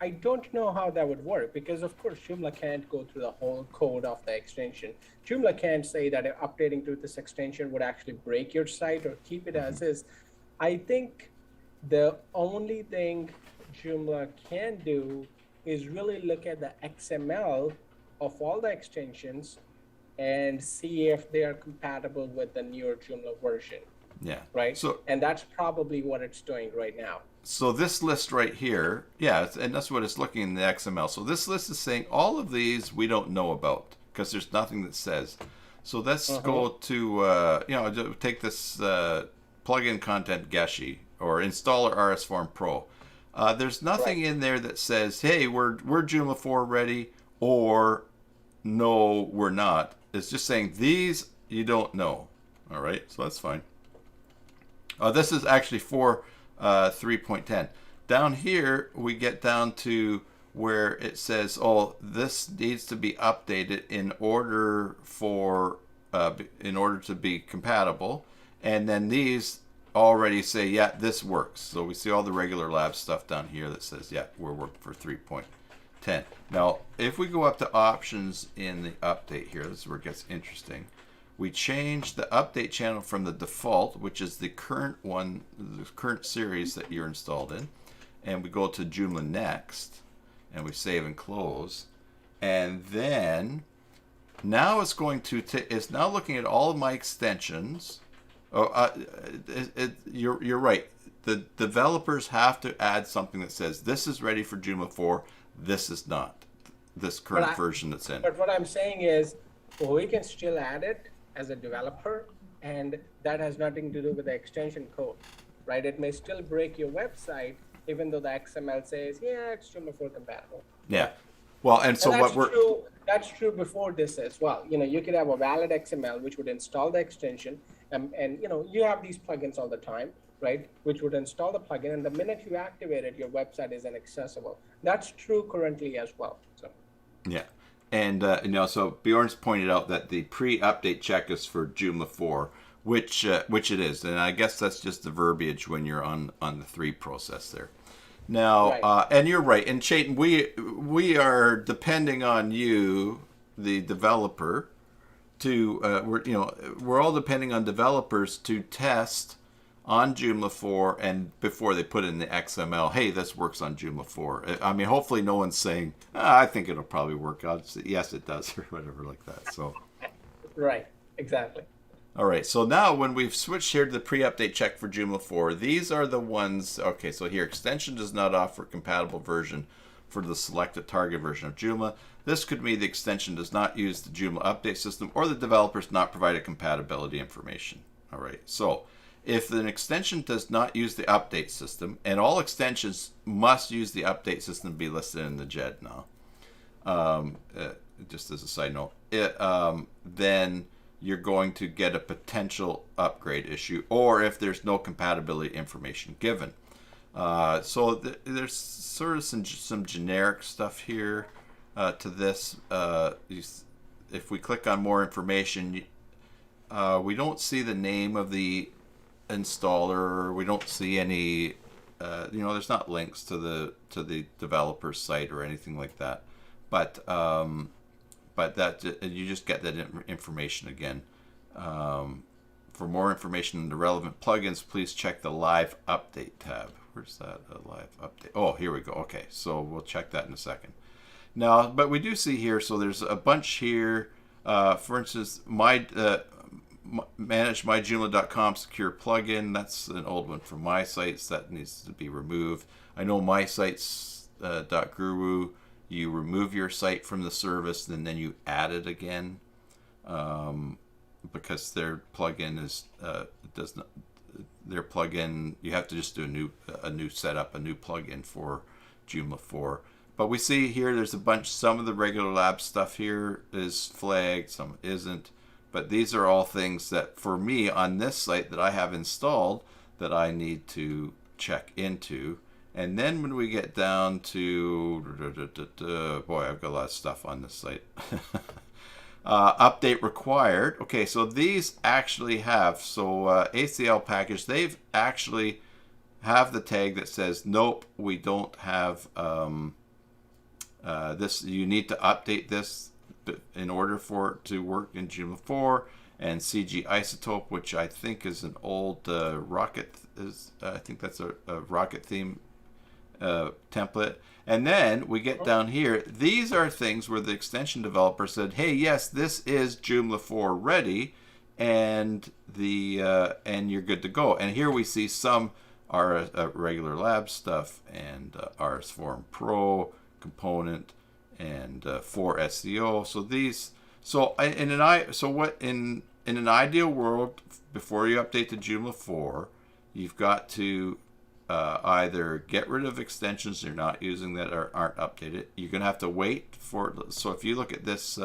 I don't know how that would work, because of course Joomla can't go through the whole code of the extension. Joomla can't say that updating to this extension would actually break your site or keep it as is. I think the only thing Joomla can do is really look at the XML of all the extensions and see if they are compatible with the newer Joomla version. Yeah. Right? And that's probably what it's doing right now. So this list right here, yeah, and that's what it's looking in the XML. So this list is saying all of these we don't know about because there's nothing that says. So let's go to, take this plugin content Geshe or installer RSForm Pro. There's nothing in there that says, hey, we're Joomla 4 ready, or no, we're not. It's just saying these you don't know. All right, so that's fine. This is actually for 3.10. Down here, we get down to where it says, oh, this needs to be updated in order to be compatible. And then these already say, yeah, this works. So we see all the regular lab stuff down here that says, yeah, we're working for 3.10. Now, if we go up to options in the update here, this is where it gets interesting. We change the update channel from the default, which is the current one, the current series that you're installed in, and we go to Joomla Next. and we save and close. And then now it's going to it's now looking at all of my extensions. Oh, you're right. The developers have to add something that says this is ready for Joomla 4. This is not. This current version that's in. But what I'm saying is, we can still add it as a developer, and that has nothing to do with the extension code, right? It may still break your website, even though the XML says, yeah, it's Joomla 4 compatible. Yeah. Well, and so that's true before this as well. You could have a valid XML which would install the extension, and you have these plugins all the time, right? Which would install the plugin, and the minute you activate it, your website is inaccessible. That's true currently as well. So. Yeah, and so Bjorn's pointed out that the pre-update check is for Joomla 4, which it is, and I guess that's just the verbiage when you're on the 3 process there. Now, right. And you're right. And Chetan, we are depending on you, the developer, to we're all depending on developers to test on Joomla 4 and before they put in the XML. Hey, this works on Joomla 4. I mean, hopefully no one's saying, I think it'll probably work. I'll say, yes, it does, or whatever like that. So. Right. Exactly. All right, so now when we've switched here to the pre-update check for Joomla 4, these are the ones, okay, so here, extension does not offer compatible version for the selected target version of Joomla. This could mean the extension does not use the Joomla update system or the developers not provided compatibility information. All right, so if an extension does not use the update system, and all extensions must use the update system to be listed in the JED now, just as a side note, then you're going to get a potential upgrade issue, or if there's no compatibility information given. So there's sort of some generic stuff here to this. If we click on more information, we don't see the name of the installer. We don't see any, there's not links to the developer's site or anything like that. But that you just get that information again. For more information on the relevant plugins, please check the Live Update tab. Where's that? A Live Update. Oh, here we go. Okay, so we'll check that in a second. Now, but we do see here, so there's a bunch here. For instance, manage myjoomla.com secure plugin. That's an old one from my sites that needs to be removed. I know my sites .guru. You remove your site from the service, and then you add it again, because their plugin does not. Their plugin, you have to just do a new setup, a new plugin for Joomla 4. But we see here, there's a bunch. Some of the regular lab stuff here is flagged, some isn't. But these are all things that, for me, on this site that I have installed, that I need to check into. And then when we get down to, boy, I've got a lot of stuff on this site. Update required. Okay, so these actually have, ACL package, they've actually have the tag that says, nope, we don't have this. You need to update this in order for it to work in Joomla 4. And CG Isotope, which I think is an old Rocket, I think that's a Rocket theme template. And then we get down here. These are things where the extension developer said, hey, yes, this is Joomla 4 ready, and and you're good to go. And here we see some are regular lab stuff, and RS Form Pro component, and for SEO. So these, in an ideal world, before you update to Joomla 4, you've got to either get rid of extensions you're not using that aren't updated. You're going to have to wait for, so if you look at this,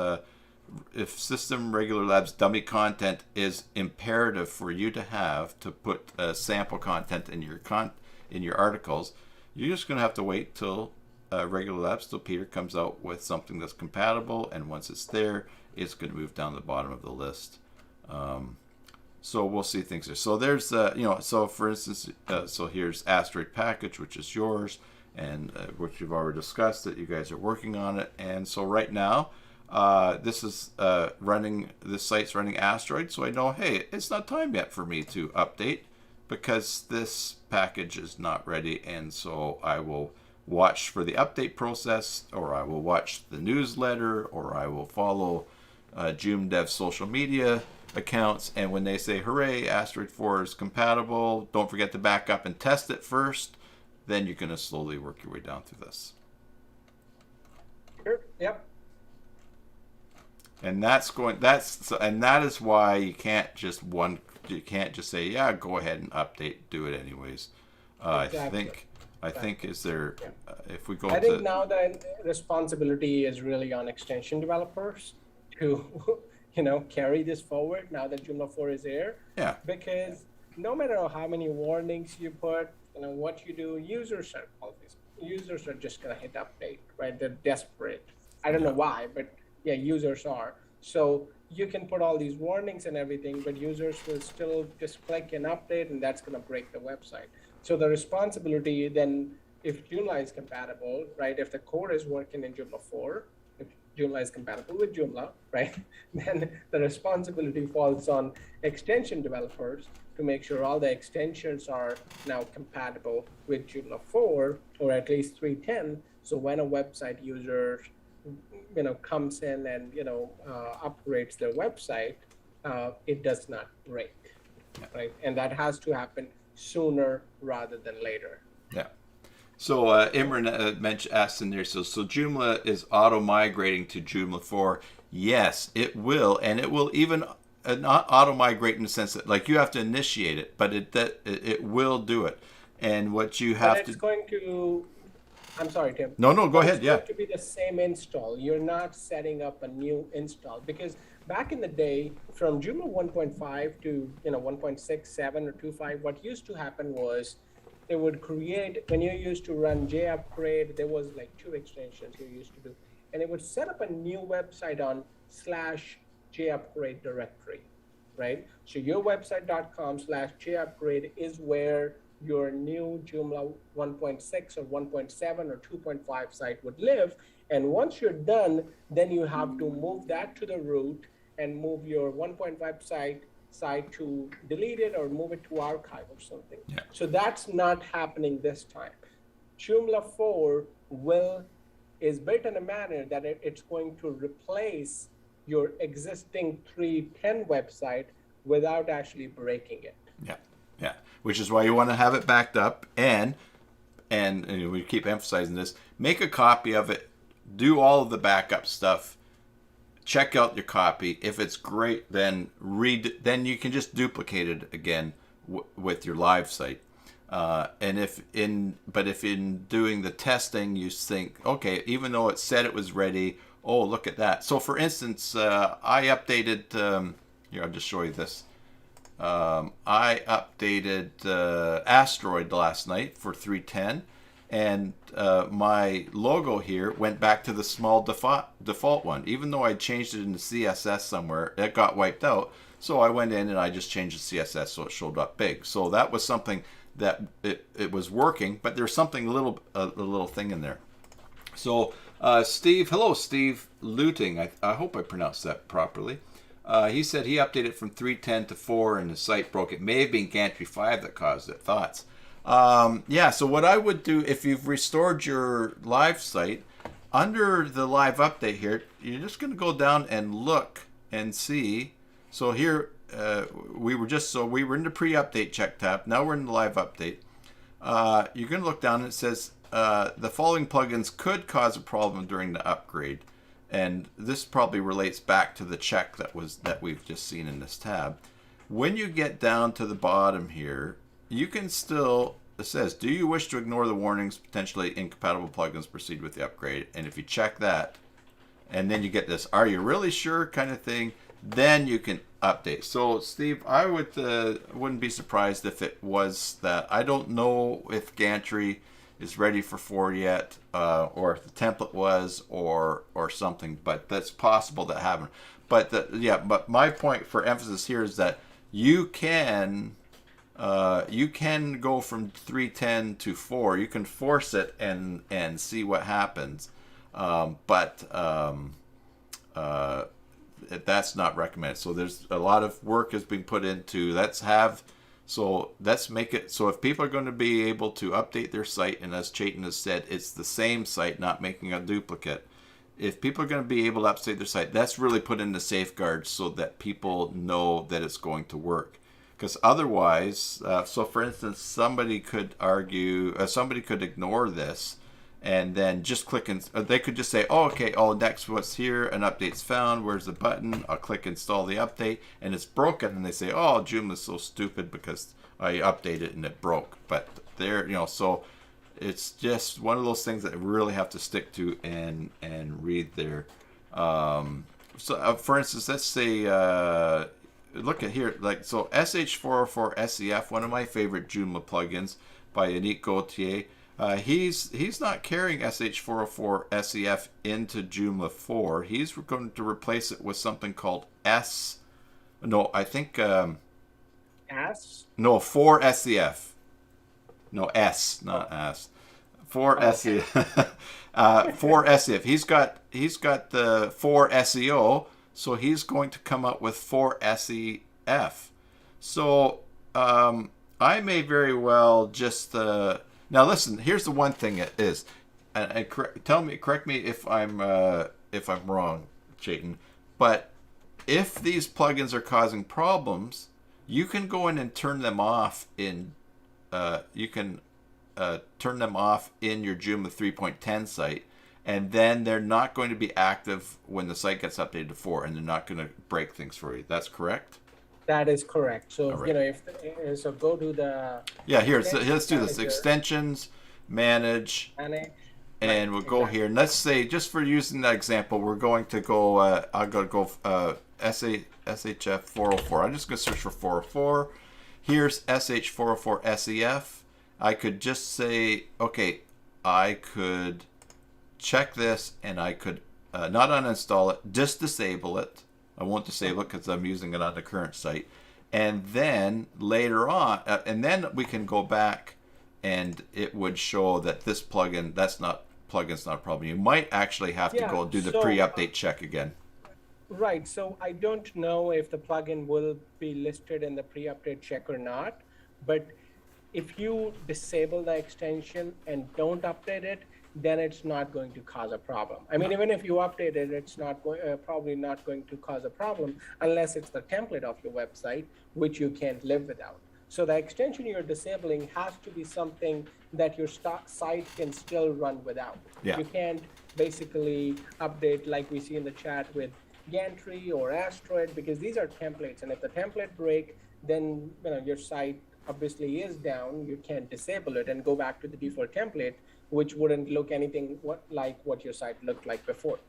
if System Regular Labs dummy content is imperative for you to have to put sample content in your articles, you're just going to have to wait till Regular Labs, till Peter comes out with something that's compatible, and once it's there, it's going to move down the bottom of the list. So we'll see things there. So there's, so for instance, so here's Asteroid Package, which is yours, and which you've already discussed that you guys are working on it. And so right now, this is this site's running Asteroid, so I know, hey, it's not time yet for me to update because this package is not ready, and so I will watch for the update process, or I will watch the newsletter, or I will follow Joomdev social media accounts. And when they say, hooray, Asteroid 4 is compatible, don't forget to back up and test it first, then you're going to slowly work your way down through this. Sure. Yep. And that is why you can't just say, yeah, go ahead and update, do it anyways. Exactly. I think is there, if we go I think now the responsibility is really on extension developers to, carry this forward now that Joomla 4 is here. Yeah. Because no matter how many warnings you put, what you do, users are just going to hit update, right? They're desperate. I don't know why, but yeah, users are. So you can put all these warnings and everything, but users will still just click and update, and that's going to break the website. So the responsibility then, if Joomla is compatible, right, if the core is working in Joomla 4, if Joomla is compatible with Joomla, right, then the responsibility falls on extension developers to make sure all the extensions are now compatible with Joomla 4, or at least 3.10. So when a website user, comes in and, upgrades their website, it does not break, right? And that has to happen sooner rather than later. Yeah. So Imran asked in there, so Joomla is auto-migrating to Joomla 4. Yes, it will. And it will even not auto-migrate in the sense that, like, you have to initiate it, but it will do it. And what you have but it's going to... I'm sorry, Tim. No, go ahead. It's going to be the same install. You're not setting up a new install, because back in the day, from Joomla 1.5 to 1.6, 7, or 2.5, what used to happen was it would create, when you used to run JUpgrade, there was like 2 extensions you used to do, and it would set up a new website on /JUpgrade directory, right? So your website.com/JUpgrade is where your new Joomla 1.6 or 1.7 or 2.5 site would live. And once you're done, then you have to move that to the root and move your 1.5 site to delete it or move it to archive or something. Yeah. So that's not happening this time. Joomla 4 is built in a manner that it's going to replace your existing 3.10 website without actually breaking it. Yeah. Yeah, which is why you want to have it backed up, and we keep emphasizing this, make a copy of it, do all of the backup stuff, check out your copy. If it's great, then you can just duplicate it again with your live site. And if in doing the testing you think, okay, even though it said it was ready, oh, look at that. So for instance, I updated, here, I'll just show you this. I updated Asteroid last night for 3.10, and my logo here went back to the small default one. Even though I changed it into CSS somewhere, it got wiped out. So I went in and I just changed the CSS so it showed up big. So that was something that it was working, but there's something a little thing in there. So hello Steve Looting. I hope I pronounced that properly. He said he updated from 3.10 to 4 and the site broke. It may have been Gantry 5 that caused it. Thoughts? So what I would do, if you've restored your live site, under the live update here, you're just going to go down and look and see. So here, we were in the pre-update check tab. Now we're in the live update. You're going to look down and it says, the following plugins could cause a problem during the upgrade. And this probably relates back to the check that we've just seen in this tab. When you get down to the bottom here, you can still, it says, do you wish to ignore the warnings, potentially incompatible plugins, proceed with the upgrade? And if you check that, and then you get this, are you really sure kind of thing, then you can update. So Steve, I wouldn't be surprised if it was that. I don't know if Gantry is ready for 4 yet, or if the template was, or something, but that's possible that happened. But my point for emphasis here is that you can go from 3.10 to 4. You can force it and see what happens, but that's not recommended. So there's a lot of work has been put into, let's have So let's make it so if people are going to be able to update their site, and as Chetan has said, it's the same site, not making a duplicate. If people are going to be able to update their site, that's really put in the safeguards so that people know that it's going to work. Because otherwise, so for instance, somebody could argue, somebody could ignore this and then just click and they could just say, oh, okay, oh, next what's here, an update's found, where's the button, I'll click install the update, and it's broken, and they say, oh, Joomla's so stupid because I updated it and it broke. But there, so it's just one of those things that really have to stick to and read there. For instance, let's say look at here, like, so SH404 SEF, one of my favorite Joomla plugins by Yannick Gauthier. He's not carrying SH404 SEF into Joomla 4. He's going to replace it with something called S. No, I think. S? No, 4 SEF. No, S, not S. 4 SEF. 4 SEF. He's got the 4 SEO, so he's going to come up with 4 SEF. So I may very well just. Now listen. Here's the one thing it is, and correct me if I'm wrong, Chetan. But if these plugins are causing problems, you can go in and turn them off in. You can turn them off in your Joomla 3.10 site, and then they're not going to be active when the site gets updated to 4, and they're not going to break things for you. That's correct? That is correct. So, right. So go to the... Yeah, here, so let's do this. Extensions, manage, and we'll go here. And let's say, just for using that example, we're going to go, I'm going to go SHF 404. I'm just going to search for 404. Here's SH404 SEF. I could just say, okay, I could check this, and I could not uninstall it, just disable it. I won't disable it because I'm using it on the current site. And then later on, and then we can go back and it would show that this plugin's not a problem. You might actually have to go do the pre-update check again. Right. So I don't know if the plugin will be listed in the pre-update check or not, but if you disable the extension and don't update it, then it's not going to cause a problem. I mean, even if you update it, it's not probably not going to cause a problem unless it's the template of your website, which you can't live without. So the extension you're disabling has to be something that your site can still run without. Yeah. You can't basically update like we see in the chat with Gantry or Asteroid, because these are templates, and if the template break, then your site obviously is down. You can't disable it and go back to the default template, which wouldn't look anything like what your site looked like before.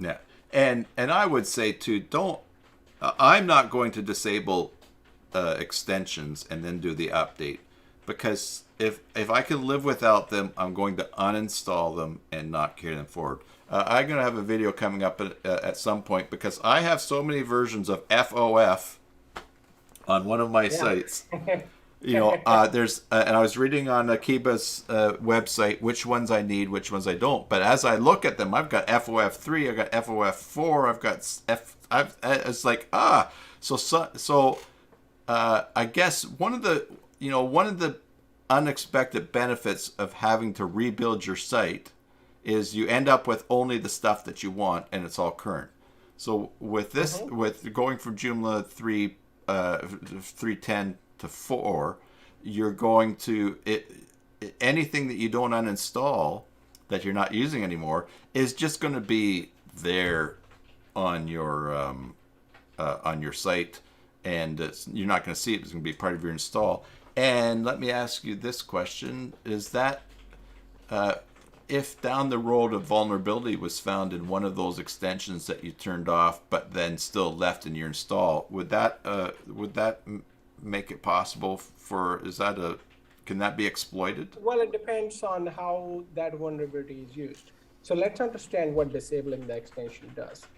Yeah, and I would say too, don't. I'm not going to disable extensions and then do the update, because if I can live without them, I'm going to uninstall them and not carry them forward. I'm going to have a video coming up at some point, because I have so many versions of FOF on one of my sites. There's and I was reading on Akiba's website which ones I need, which ones I don't. But as I look at them, I've got FOF3, I've got FOF4, I've got it's like so I guess one of the unexpected benefits of having to rebuild your site is you end up with only the stuff that you want, and it's all current. So with this, with going from Joomla 3.10 to 4, you're going to anything that you don't uninstall that you're not using anymore is just going to be there on your site, and you're not going to see it. It's going to be part of your install. And let me ask you this question: is that if down the road a vulnerability was found in one of those extensions that you turned off, but then still left in your install, would that make it possible can that be exploited? Well, it depends on how that vulnerability is used. So let's understand what disabling the extension does.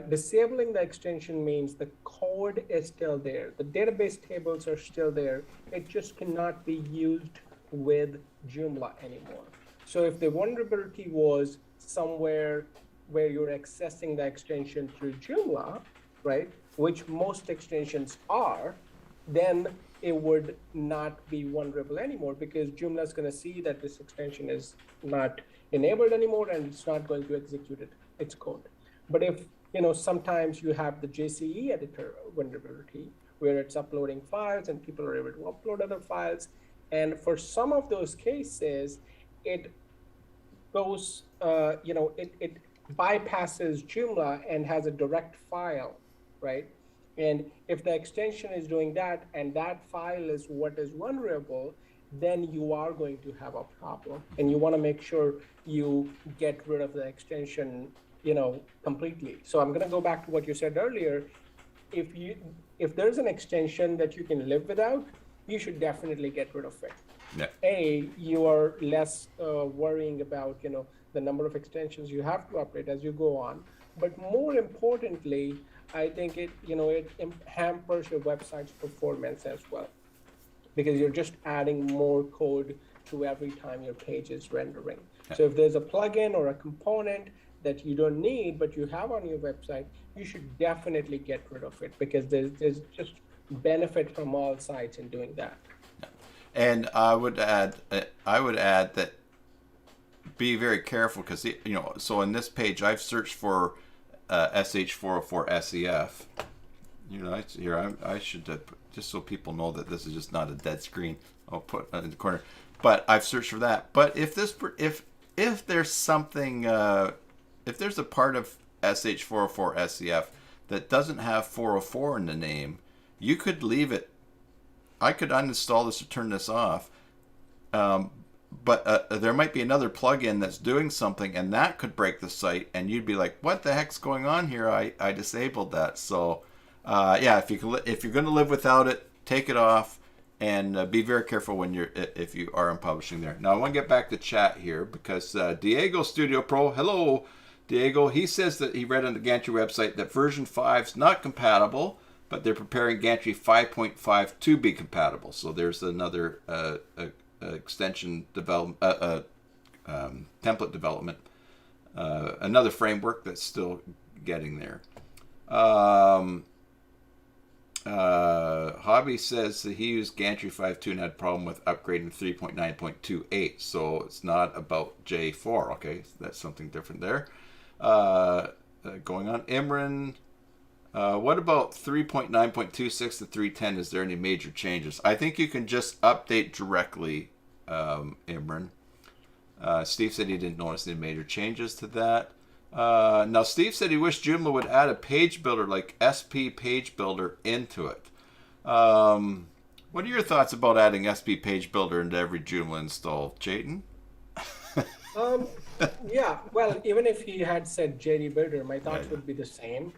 Disabling the extension means the code is still there. The database tables are still there. It just cannot be used with Joomla anymore. So if the vulnerability was somewhere where you're accessing the extension through Joomla, right, which most extensions are, then it would not be vulnerable anymore, because Joomla is going to see that this extension is not enabled anymore and it's not going to execute its code. But if, sometimes you have the JCE editor vulnerability where it's uploading files and people are able to upload other files. And for some of those cases, it goes, it bypasses Joomla and has a direct file, right? And if the extension is doing that and that file is what is vulnerable, then you are going to have a problem. And you want to make sure you get rid of the extension, completely. So I'm going to go back to what you said earlier. If there's an extension that you can live without, you should definitely get rid of it. Yeah. You are less worrying about, the number of extensions you have to update as you go on. But more importantly, I think it hampers your website's performance as well, because you're just adding more code to every time your page is rendering. Yeah. So if there's a plugin or a component that you don't need, but you have on your website, you should definitely get rid of it, because there's just benefit from all sides in doing that. And I would add that be very careful, because so in this page I've searched for sh404 SEF. I should just so people know that this is just not a dead screen. I'll put in the corner. But I've searched for that. But if there's something, if there's a part of sh404 SEF that doesn't have 404 in the name, you could leave it. I could uninstall this or turn this off. But there might be another plugin that's doing something, and that could break the site, and you'd be like, "What the heck's going on here? I disabled that." So, if you're going to live without it, take it off, and be very careful if you are in publishing there. Now, I want to get back to chat here, because Diego Studio Pro, hello, Diego. He says that he read on the Gantry website that version 5 is not compatible, but they're preparing Gantry 5.5 to be compatible. So there's another extension development, template development, another framework that's still getting there. Hobby says that he used Gantry 5.2 and had a problem with upgrading 3.9.28, so it's not about J4. Okay, that's something different there. Going on, Imran. What about 3.9.26 to 3.10? Is there any major changes? I think you can just update directly, Imran. Steve said he didn't notice any major changes to that. Now, Steve said he wished Joomla would add a page builder like SP Page Builder into it. What are your thoughts about adding SP Page Builder into every Joomla install, Chetan? Yeah, well, even if he had said JD Builder, my thoughts would be the same.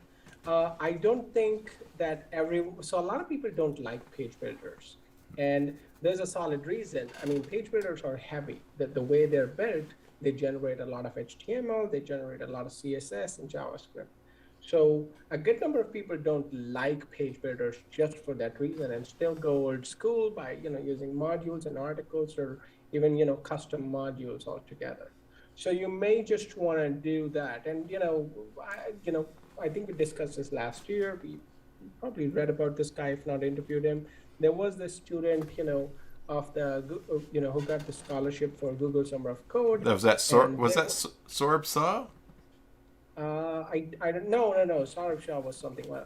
I don't think that so a lot of people don't like page builders, and there's a solid reason. I mean, page builders are heavy. The way they're built, they generate a lot of HTML, they generate a lot of CSS and JavaScript. So a good number of people don't like page builders just for that reason, and still go old school by using modules and articles, or even custom modules altogether. So you may just want to do that, and I think we discussed this last year. We probably read about this guy, if not interviewed him. There was this student, of the, who got the scholarship for Google Summer of Code. Was that Sorb Saw? I don't know. No. Saurabh Shah was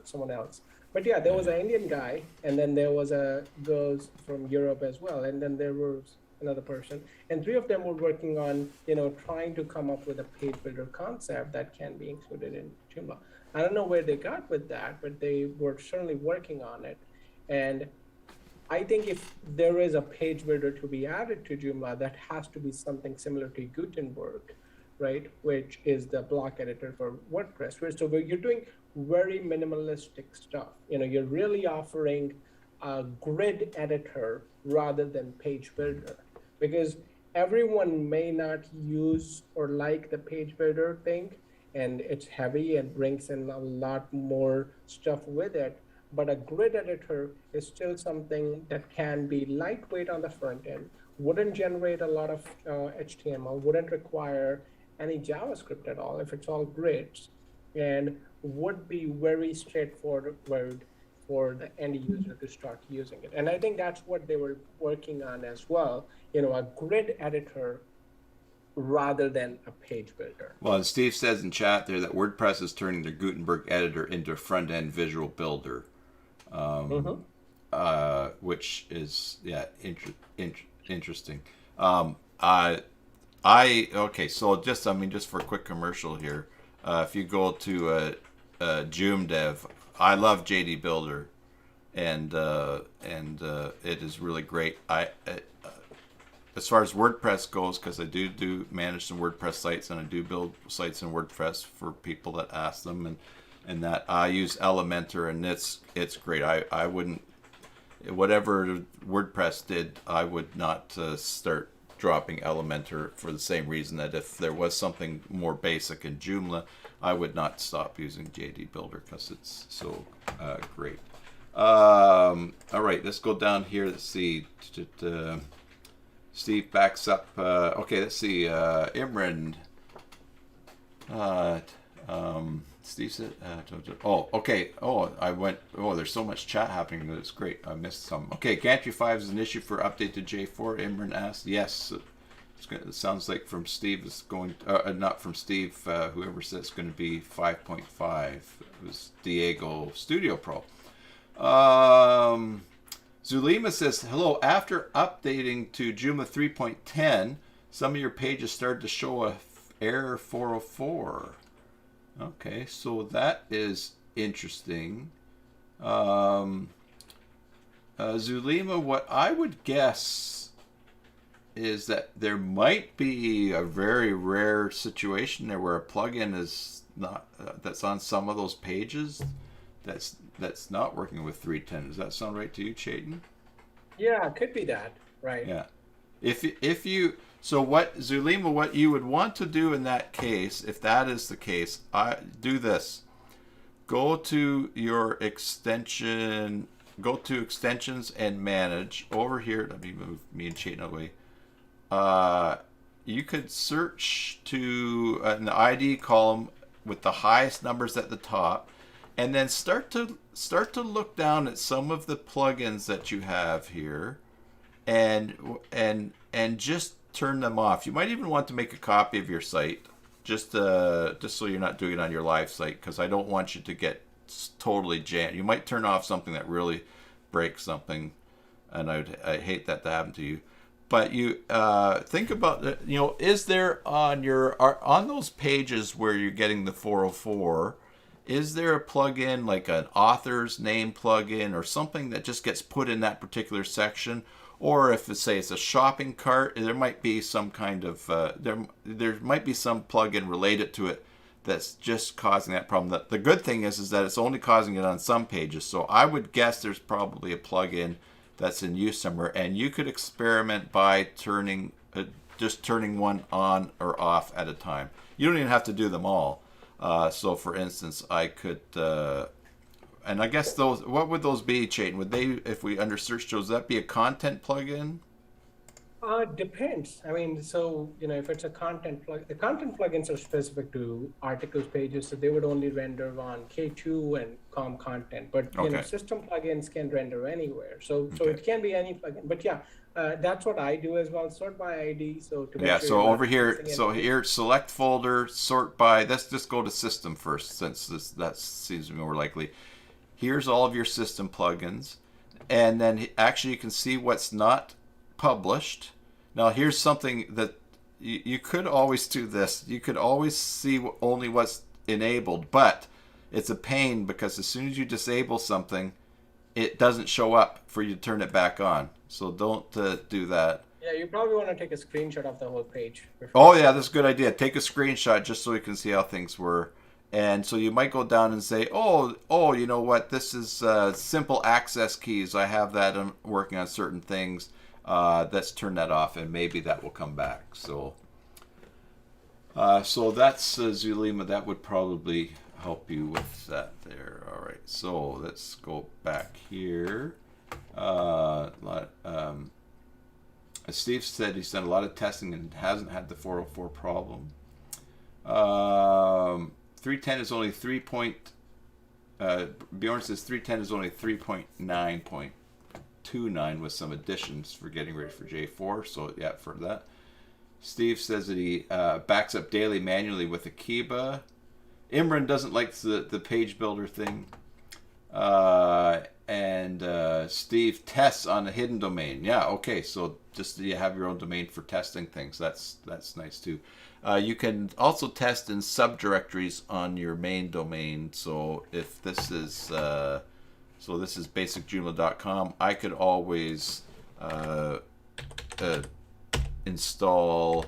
someone else. But yeah, there was an Indian guy, and then there was a girls from Europe as well, and then there was another person, and three of them were working on, trying to come up with a page builder concept that can be included in Joomla. I don't know where they got with that, but they were certainly working on it. And I think if there is a page builder to be added to Joomla, that has to be something similar to Gutenberg, right? Which is the block editor for WordPress. So you're doing very minimalistic stuff. You're really offering a grid editor rather than page builder, because everyone may not use or like the page builder thing, and it's heavy and brings in a lot more stuff with it. But a grid editor is still something that can be lightweight on the front end, wouldn't generate a lot of HTML, wouldn't require any JavaScript at all if it's all grids, and would be very straightforward for the end user to start using it. And I think that's what they were working on as well, a grid editor rather than a page builder. Well, and Steve says in chat there that WordPress is turning their Gutenberg editor into a front-end visual builder, which is interesting. Okay, so just for a quick commercial here, if you go to Joomdev, I love JD Builder, and it is really great. As far as WordPress goes, because I do manage some WordPress sites, and I do build sites in WordPress for people that ask them, and that I use Elementor, and it's great. I wouldn't, whatever WordPress did, I would not start dropping Elementor for the same reason that if there was something more basic in Joomla, I would not stop using JD Builder because it's so great. All right, let's go down here. Let's see. Steve backs up. Okay, let's see. Imran. Steve said. Okay. I went. There's so much chat happening that it's great. I missed some. Okay, Gantry 5 is an issue for update to J4. Imran asked. Yes. It sounds like from Steve is going. Not from Steve. Whoever said it's going to be 5.5. It was Diego Studio Pro. Zulima says, hello, after updating to Joomla 3.10, some of your pages started to show a error 404. Okay, so that is interesting. Zulima, what I would guess is that there might be a very rare situation there where a plugin is not, that's on some of those pages that's not working with 3.10. Does that sound right to you, Chetan? Yeah, it could be that, right? Yeah. If you what Zulima, what you would want to do in that case, if that is the case, do this. Go to your extension. Go to extensions and manage. Over here, let me move me and Chetan away. You could search to an ID column with the highest numbers at the top, and then start to look down at some of the plugins that you have here, and just turn them off. You might even want to make a copy of your site, just so you're not doing it on your live site, because I don't want you to get totally jammed. You might turn off something that really breaks something, and I hate that to happen to you. But you think about it. Is there on those pages where you're getting the 404? Is there a plugin like an author's name plugin or something that just gets put in that particular section? Or if it's a shopping cart, there might be some kind of there might be some plugin related to it that's just causing that problem. The good thing is that it's only causing it on some pages. So I would guess there's probably a plugin that's in use somewhere, and you could experiment by just turning one on or off at a time. You don't even have to do them all. So, for instance, I could, and I guess those, what would those be, Chetan? Would they, if we under search tools, would that be a content plugin? Depends. I mean, so, if it's a content plug, the content plugins are specific to articles pages, so they would only render on K2 and COM content. But, system plugins can render anywhere. So it can be any plugin. But yeah, that's what I do as well. Sort by ID. So to make sure so over here, here, select folder, sort by. Let's just go to system first, since that seems to be more likely. Here's all of your system plugins, and then actually you can see what's not published. Now here's something that you could always do this. You could always see only what's enabled, but it's a pain because as soon as you disable something, it doesn't show up for you to turn it back on. So don't do that. Yeah, you probably want to take a screenshot of the whole page. Oh yeah, that's a good idea. Take a screenshot just so you can see how things were. And so you might go down and say, oh, you know what? This is simple access keys. I have that working on certain things. Let's turn that off, and maybe that will come back. So that's Zulima. That would probably help you with that there. All right. So let's go back here. As Steve said, he's done a lot of testing and hasn't had the 404 problem. 310 is only 3.0 Bjorn says 310 is only 3.9.29 with some additions for getting ready for J4. So yeah, for that. Steve says that he backs up daily manually with Akiba. Imran doesn't like the page builder thing. And Steve tests on a hidden domain. Yeah, okay. So just you have your own domain for testing things. That's nice too. You can also test in subdirectories on your main domain. So if this is this is basicjoomla.com, I could always install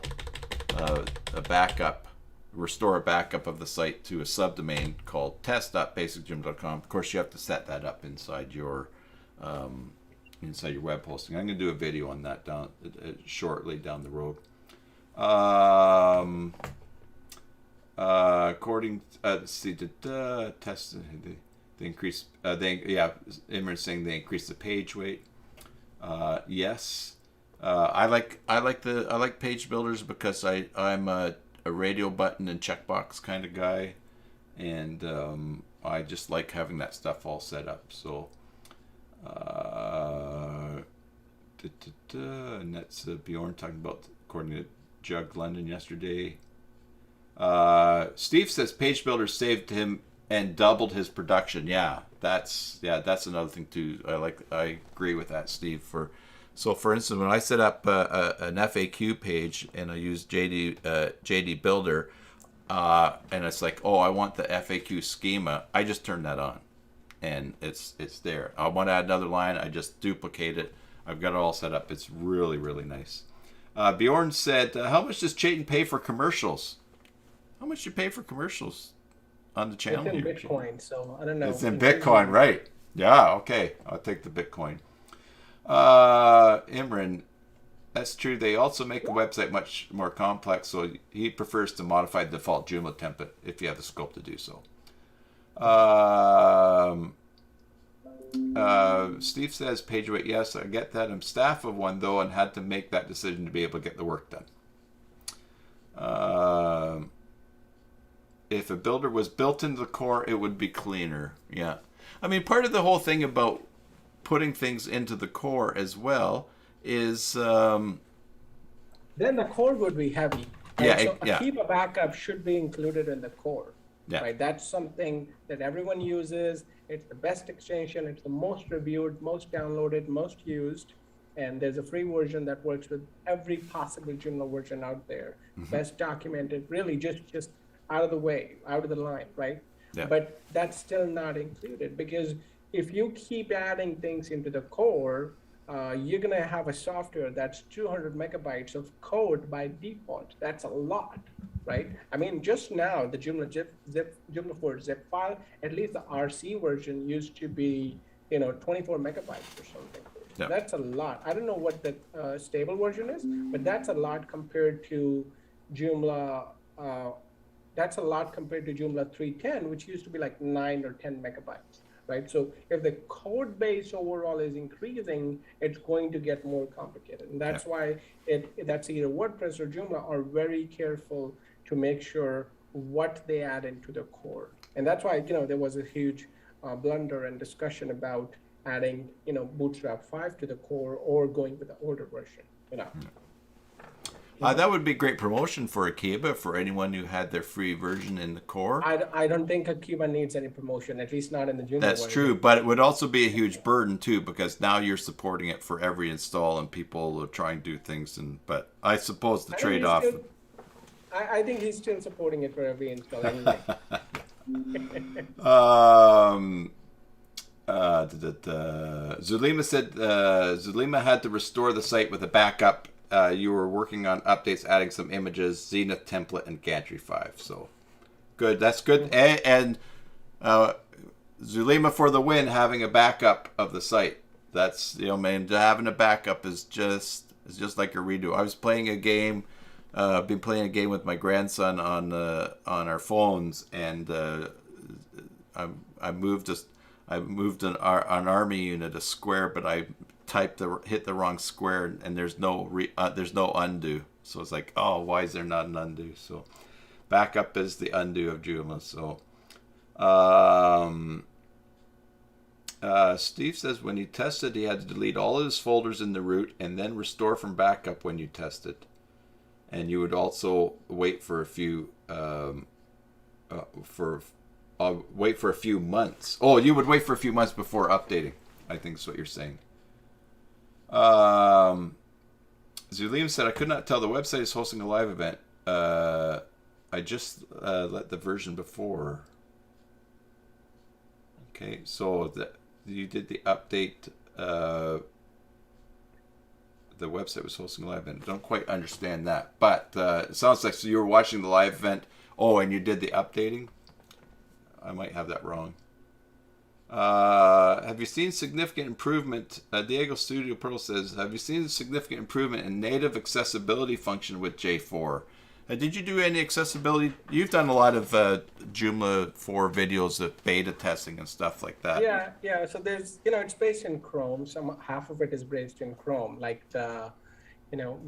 a backup, restore a backup of the site to a subdomain called test.basicjoomla.com. Of course, you have to set that up inside your web hosting. I'm going to do a video on that shortly down the road. According test they increase Imran's saying they increase the page weight. Yes. I like page builders because I'm a radio button and checkbox kind of guy, and I just like having that stuff all set up. So and that's Bjorn talking about according to Jug London yesterday. Steve says page builder saved him and doubled his production. That's another thing too. I agree with that, Steve. For instance, when I set up an FAQ page and I use JD Builder, and it's like, oh, I want the FAQ schema, I just turn that on, and it's there. I want to add another line, I just duplicate it. I've got it all set up. It's really, really nice. Bjorn said, how much does Chetan pay for commercials? How much do you pay for commercials on the channel? It's in Bitcoin, so I don't know. It's in Bitcoin, right? Yeah, okay. I'll take the Bitcoin. Imran, that's true. They also make a website much more complex, so he prefers to modify the default Joomla template if you have the scope to do so. Steve says page weight. Yes, I get that. I'm staff of one though, and had to make that decision to be able to get the work done. If a builder was built into the core, it would be cleaner. Yeah, I mean, part of the whole thing about putting things into the core as well is then the core would be heavy. Right? So Akiba backup should be included in the core. Yeah. Right? That's something that everyone uses. It's the best extension. It's the most reviewed, most downloaded, most used. And there's a free version that works with every possible Joomla version out there. Mm-hmm. Best documented, really just out of the way, out of the line, right? Yeah. But that's still not included, because if you keep adding things into the core, you're going to have a software that's 200 megabytes of code by default. That's a lot, right? I mean, just now, the Joomla 4 zip file, at least the RC version used to be, 24 megabytes or something. Yep. That's a lot. I don't know what the stable version is, but that's a lot compared to Joomla. That's a lot compared to Joomla 3.10, which used to be like 9 or 10 megabytes. Right? So if the code base overall is increasing, it's going to get more complicated. And that's why that's either WordPress or Joomla are very careful to make sure what they add into the core. And that's why, there was a huge blunder and discussion about adding, Bootstrap 5 to the core or going with the older version. That would be great promotion for Akiba for anyone who had their free version in the core. I don't think Akiba needs any promotion, at least not in the Joomla. That's true, but it would also be a huge burden too, because now you're supporting it for every install, and people are trying to do things. But I suppose the trade-off. I think he's still supporting it for every install anyway. Zulima said Zulima had to restore the site with a backup. You were working on updates, adding some images, Zenith template, and Gantry 5. So, good. That's good. And Zulima for the win, having a backup of the site. That's, having a backup is just like a redo. I was playing a game. I've been playing a game with my grandson on our phones, and I moved an army unit a square, but I hit the wrong square, and there's no undo. So it's like, oh, why is there not an undo? So backup is the undo of Joomla. So Steve says when he tested, he had to delete all of his folders in the root and then restore from backup when you tested. And you would also wait for a few wait for a few months. Oh, you would wait for a few months before updating, I think is what you're saying. Zulim said, I could not tell. The website is hosting a live event. I just let the version before. Okay, so you did the update. The website was hosting a live event. Don't quite understand that. But it sounds like so you were watching the live event. Oh, and you did the updating? I might have that wrong. Have you seen significant improvement? Diego Studio Pearl says, have you seen significant improvement in native accessibility function with J4? Did you do any accessibility? You've done a lot of Joomla 4 videos of beta testing and stuff like that. Yeah. So there's, it's based in Chrome. Half of it is based in Chrome, like the,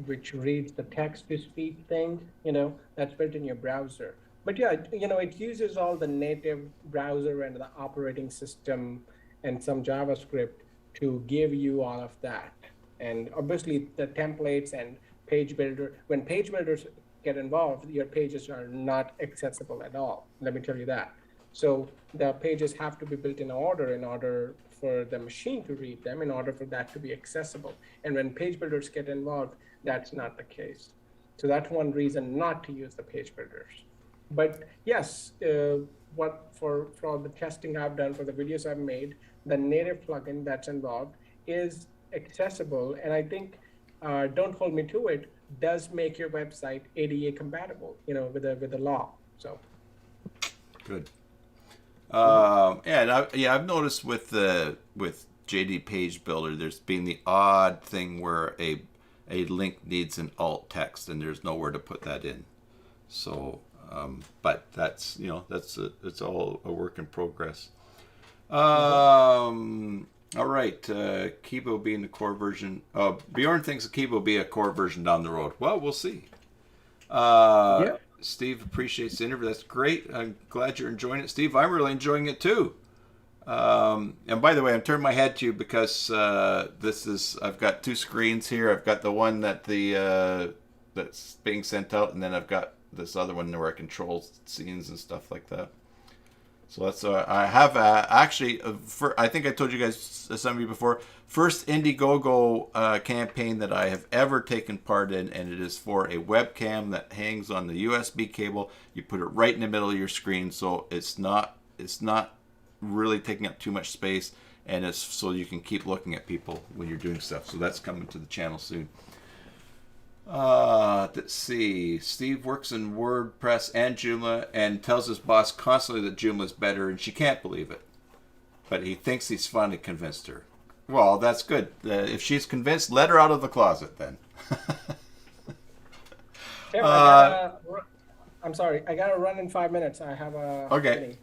which reads the text to speech thing, that's built in your browser. But yeah, it uses all the native browser and the operating system and some JavaScript to give you all of that. And obviously the templates and page builder, when page builders get involved, your pages are not accessible at all. Let me tell you that. So the pages have to be built in order for the machine to read them, in order for that to be accessible. And when page builders get involved, that's not the case. So that's one reason not to use the page builders. But yes, for all the testing I've done, for the videos I've made, the native plugin that's involved is accessible. And I think, don't hold me to it, does make your website ADA compatible, with the law. So good. I've noticed with JD Page Builder, there's been the odd thing where a link needs an alt text and there's nowhere to put that in. So, but that's it's all a work in progress. All right, Kibo being the core version. Bjorn thinks Kibo will be a core version down the road. Well, we'll see. Yeah. Steve appreciates the interview. That's great. I'm glad you're enjoying it, Steve. I'm really enjoying it too. And by the way, I'm turning my head to you because I've got two screens here. I've got the one that that's being sent out, and then I've got this other one where I control scenes and stuff like that. So that's I have actually, I think I told you guys, some of you before, first Indiegogo campaign that I have ever taken part in, and it is for a webcam that hangs on the USB cable. You put it right in the middle of your screen, so it's not really taking up too much space, and it's so you can keep looking at people when you're doing stuff. So that's coming to the channel soon. Let's see. Steve works in WordPress and Joomla and tells his boss constantly that Joomla is better, and she can't believe it. But he thinks he's finally convinced her. Well, that's good. If she's convinced, let her out of the closet then. Tim, I'm sorry. I got to run in 5 minutes. I have a meeting.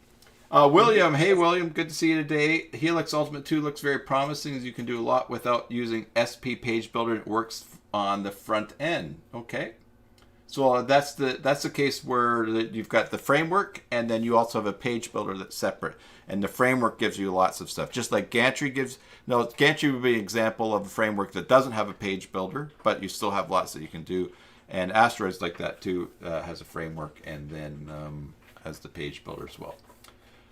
William, hey William, good to see you today. Helix Ultimate 2 looks very promising, as you can do a lot without using SP Page Builder. It works on the front end. Okay, so that's the case where you've got the framework, and then you also have a page builder that's separate. And the framework gives you lots of stuff, just like Gantry gives. No, Gantry would be an example of a framework that doesn't have a page builder, but you still have lots that you can do. And Asteroids like that too, has a framework and then has the page builder as well.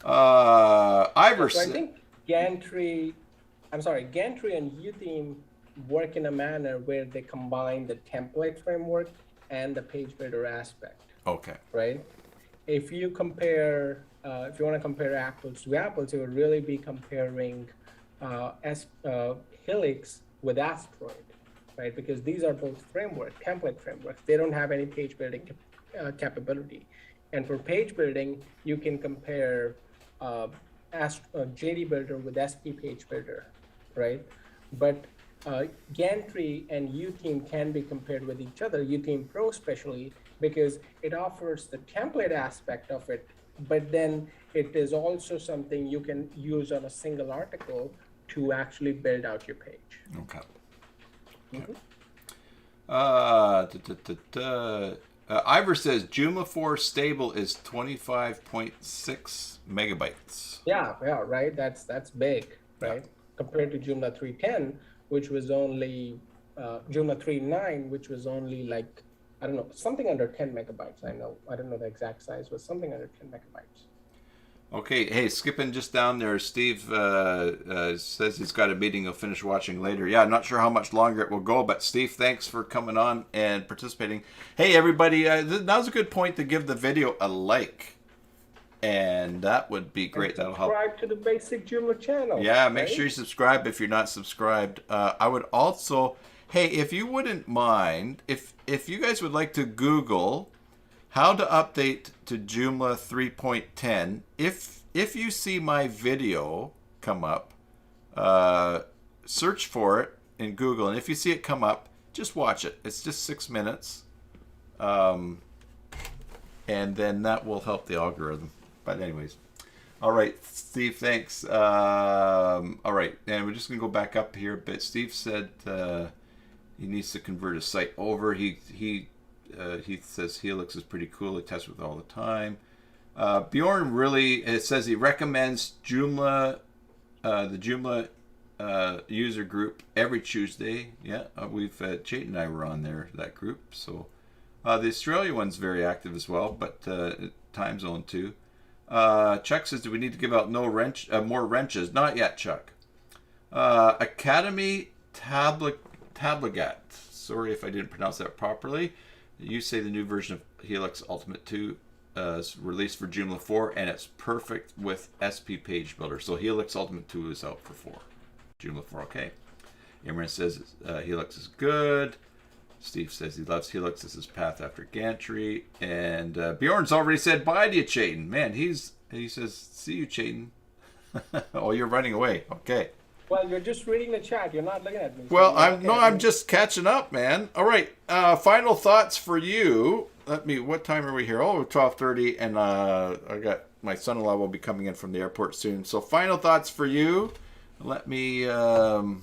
Iverson. So I think Gantry and UTheme work in a manner where they combine the template framework and the page builder aspect. Okay. Right? If you compare, if you want to compare apples to apples, you would really be comparing Helix with Asteroid, right? Because these are both template frameworks. They don't have any page building capability. And for page building, you can compare JD Builder with SP Page Builder, right? But Gantry and UTheme can be compared with each other, UTheme Pro especially, because it offers the template aspect of it, but then it is also something you can use on a single article to actually build out your page. Okay. Ivor says Joomla 4 stable is 25.6 megabytes. Yeah, right. That's big. right? Compared to Joomla 3.10, which was only Joomla 3.9, which was only like, I don't know, something under 10 megabytes. I don't know the exact size, was something under 10 megabytes. Okay, hey, skipping just down there, Steve says he's got a meeting he'll finish watching later. Yeah, I'm not sure how much longer it will go, but Steve, thanks for coming on and participating. Hey, everybody, now's a good point to give the video a like, and that would be great. That'll help. Subscribe to the basic Joomla channel. Yeah, make right? sure you subscribe if you're not subscribed. I would also, hey, if you wouldn't mind, if you guys would like to Google how to update to Joomla 3.10, if you see my video come up, search for it in Google, and if you see it come up, just watch it. It's just 6 minutes, and then that will help the algorithm. But anyways, all right, Steve, thanks. All right, and we're just gonna go back up here a bit. Steve said he needs to convert his site over. He says Helix is pretty cool. He tests with it all the time. Bjorn it says he recommends Joomla, the Joomla user group every Tuesday. Yeah, Chetan and I were on that group. So the Australia one's very active as well, but time zone too. Chuck says, do we need to give out more wrenches? Not yet, Chuck. Academy Tablagat. Sorry if I didn't pronounce that properly. You say the new version of Helix Ultimate 2 is released for Joomla 4, and it's perfect with SP Page Builder. So Helix Ultimate 2 is out for 4. Joomla 4, okay. Imran says Helix is good. Steve says he loves Helix. This is path after gantry. And Bjorn's already said bye to you, Chetan. Man, he says, see you, Chetan. Oh, you're running away. Okay. Well, you're just reading the chat. You're not looking at me. Well, I'm just catching up, man. All right. Final thoughts for you. What time are we here? Oh, 12:30, and I got my son-in-law will be coming in from the airport soon. So final thoughts for you. Let me I'm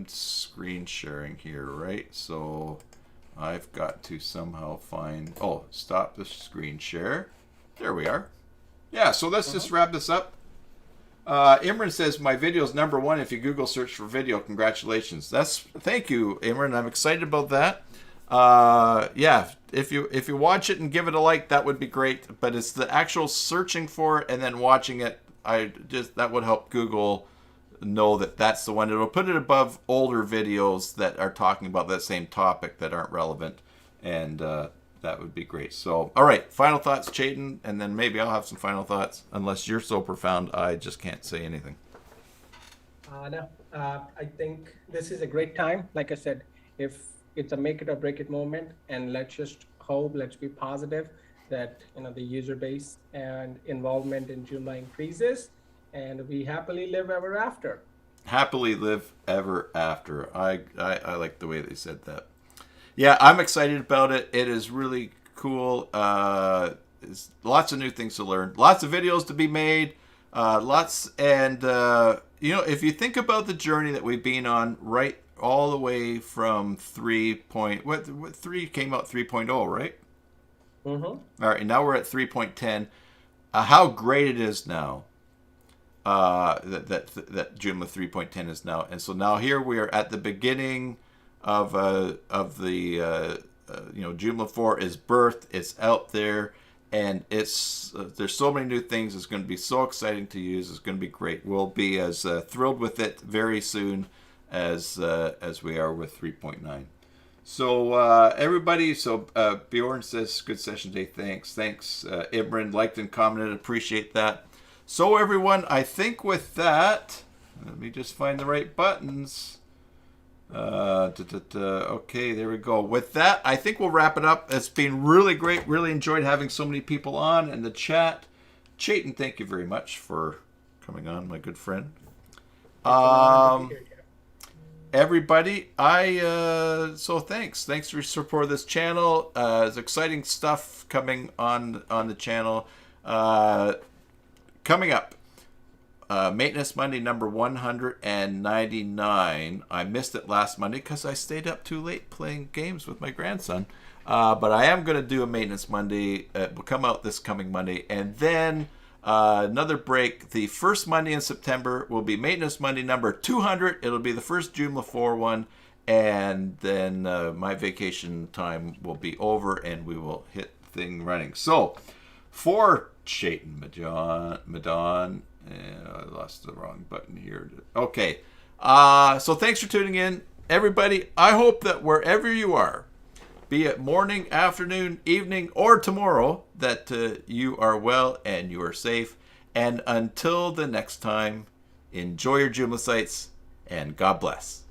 screen sharing here, right? So I've got to somehow stop the screen share. There we are. Yeah, so let's just wrap this up. Imran says my video is #1 if you Google search for video. Congratulations. Thank you, Imran. I'm excited about that. Yeah, if you watch it and give it a like, that would be great. But it's the actual searching for it and then watching it. That would help Google know that that's the one. It'll put it above older videos that are talking about that same topic that aren't relevant, and that would be great. So, all right, final thoughts, Chetan, and then maybe I'll have some final thoughts. Unless you're so profound, I just can't say anything. No, I think this is a great time. Like I said, if it's a make it or break it moment, and let's just hope, let's be positive that the user base and involvement in Joomla increases, and we happily live ever after. Happily live ever after. I like the way they said that. Yeah, I'm excited about it. It is really cool. Lots of new things to learn. Lots of videos to be made. If you think about the journey that we've been on, right, all the way from 3 came out 3.0, right? Mm-hmm. All right, and now we're at 3.10. How great it is now. That Joomla 3.10 is now, and so now here we are at the beginning of the Joomla 4 is birthed. It's out there, and it's there's so many new things. It's going to be so exciting to use. It's going to be great. We'll be as thrilled with it very soon as we are with 3.9. So everybody, Bjorn says good session today. Thanks, Imran liked and commented. Appreciate that. So everyone, I think with that, let me just find the right buttons. Okay, there we go. With that, I think we'll wrap it up. It's been really great. Really enjoyed having so many people on in the chat. Chetan, thank you very much for coming on, my good friend. Everybody, so thanks for your support of this channel. There's exciting stuff coming on the channel. Coming up, Maintenance Monday number 199. I missed it last Monday because I stayed up too late playing games with my grandson. But I am going to do a Maintenance Monday. It will come out this coming Monday. And then Another break. The first Monday in September will be Maintenance Monday number 200. It'll be the first Joomla 4 one. And then my vacation time will be over and we will hit thing running. So, for Chetan Madaan, I lost the wrong button here. Okay. So thanks for tuning in. Everybody, I hope that wherever you are, be it morning, afternoon, evening, or tomorrow, that you are well and you are safe. And until the next time, enjoy your Joomla sites and God bless.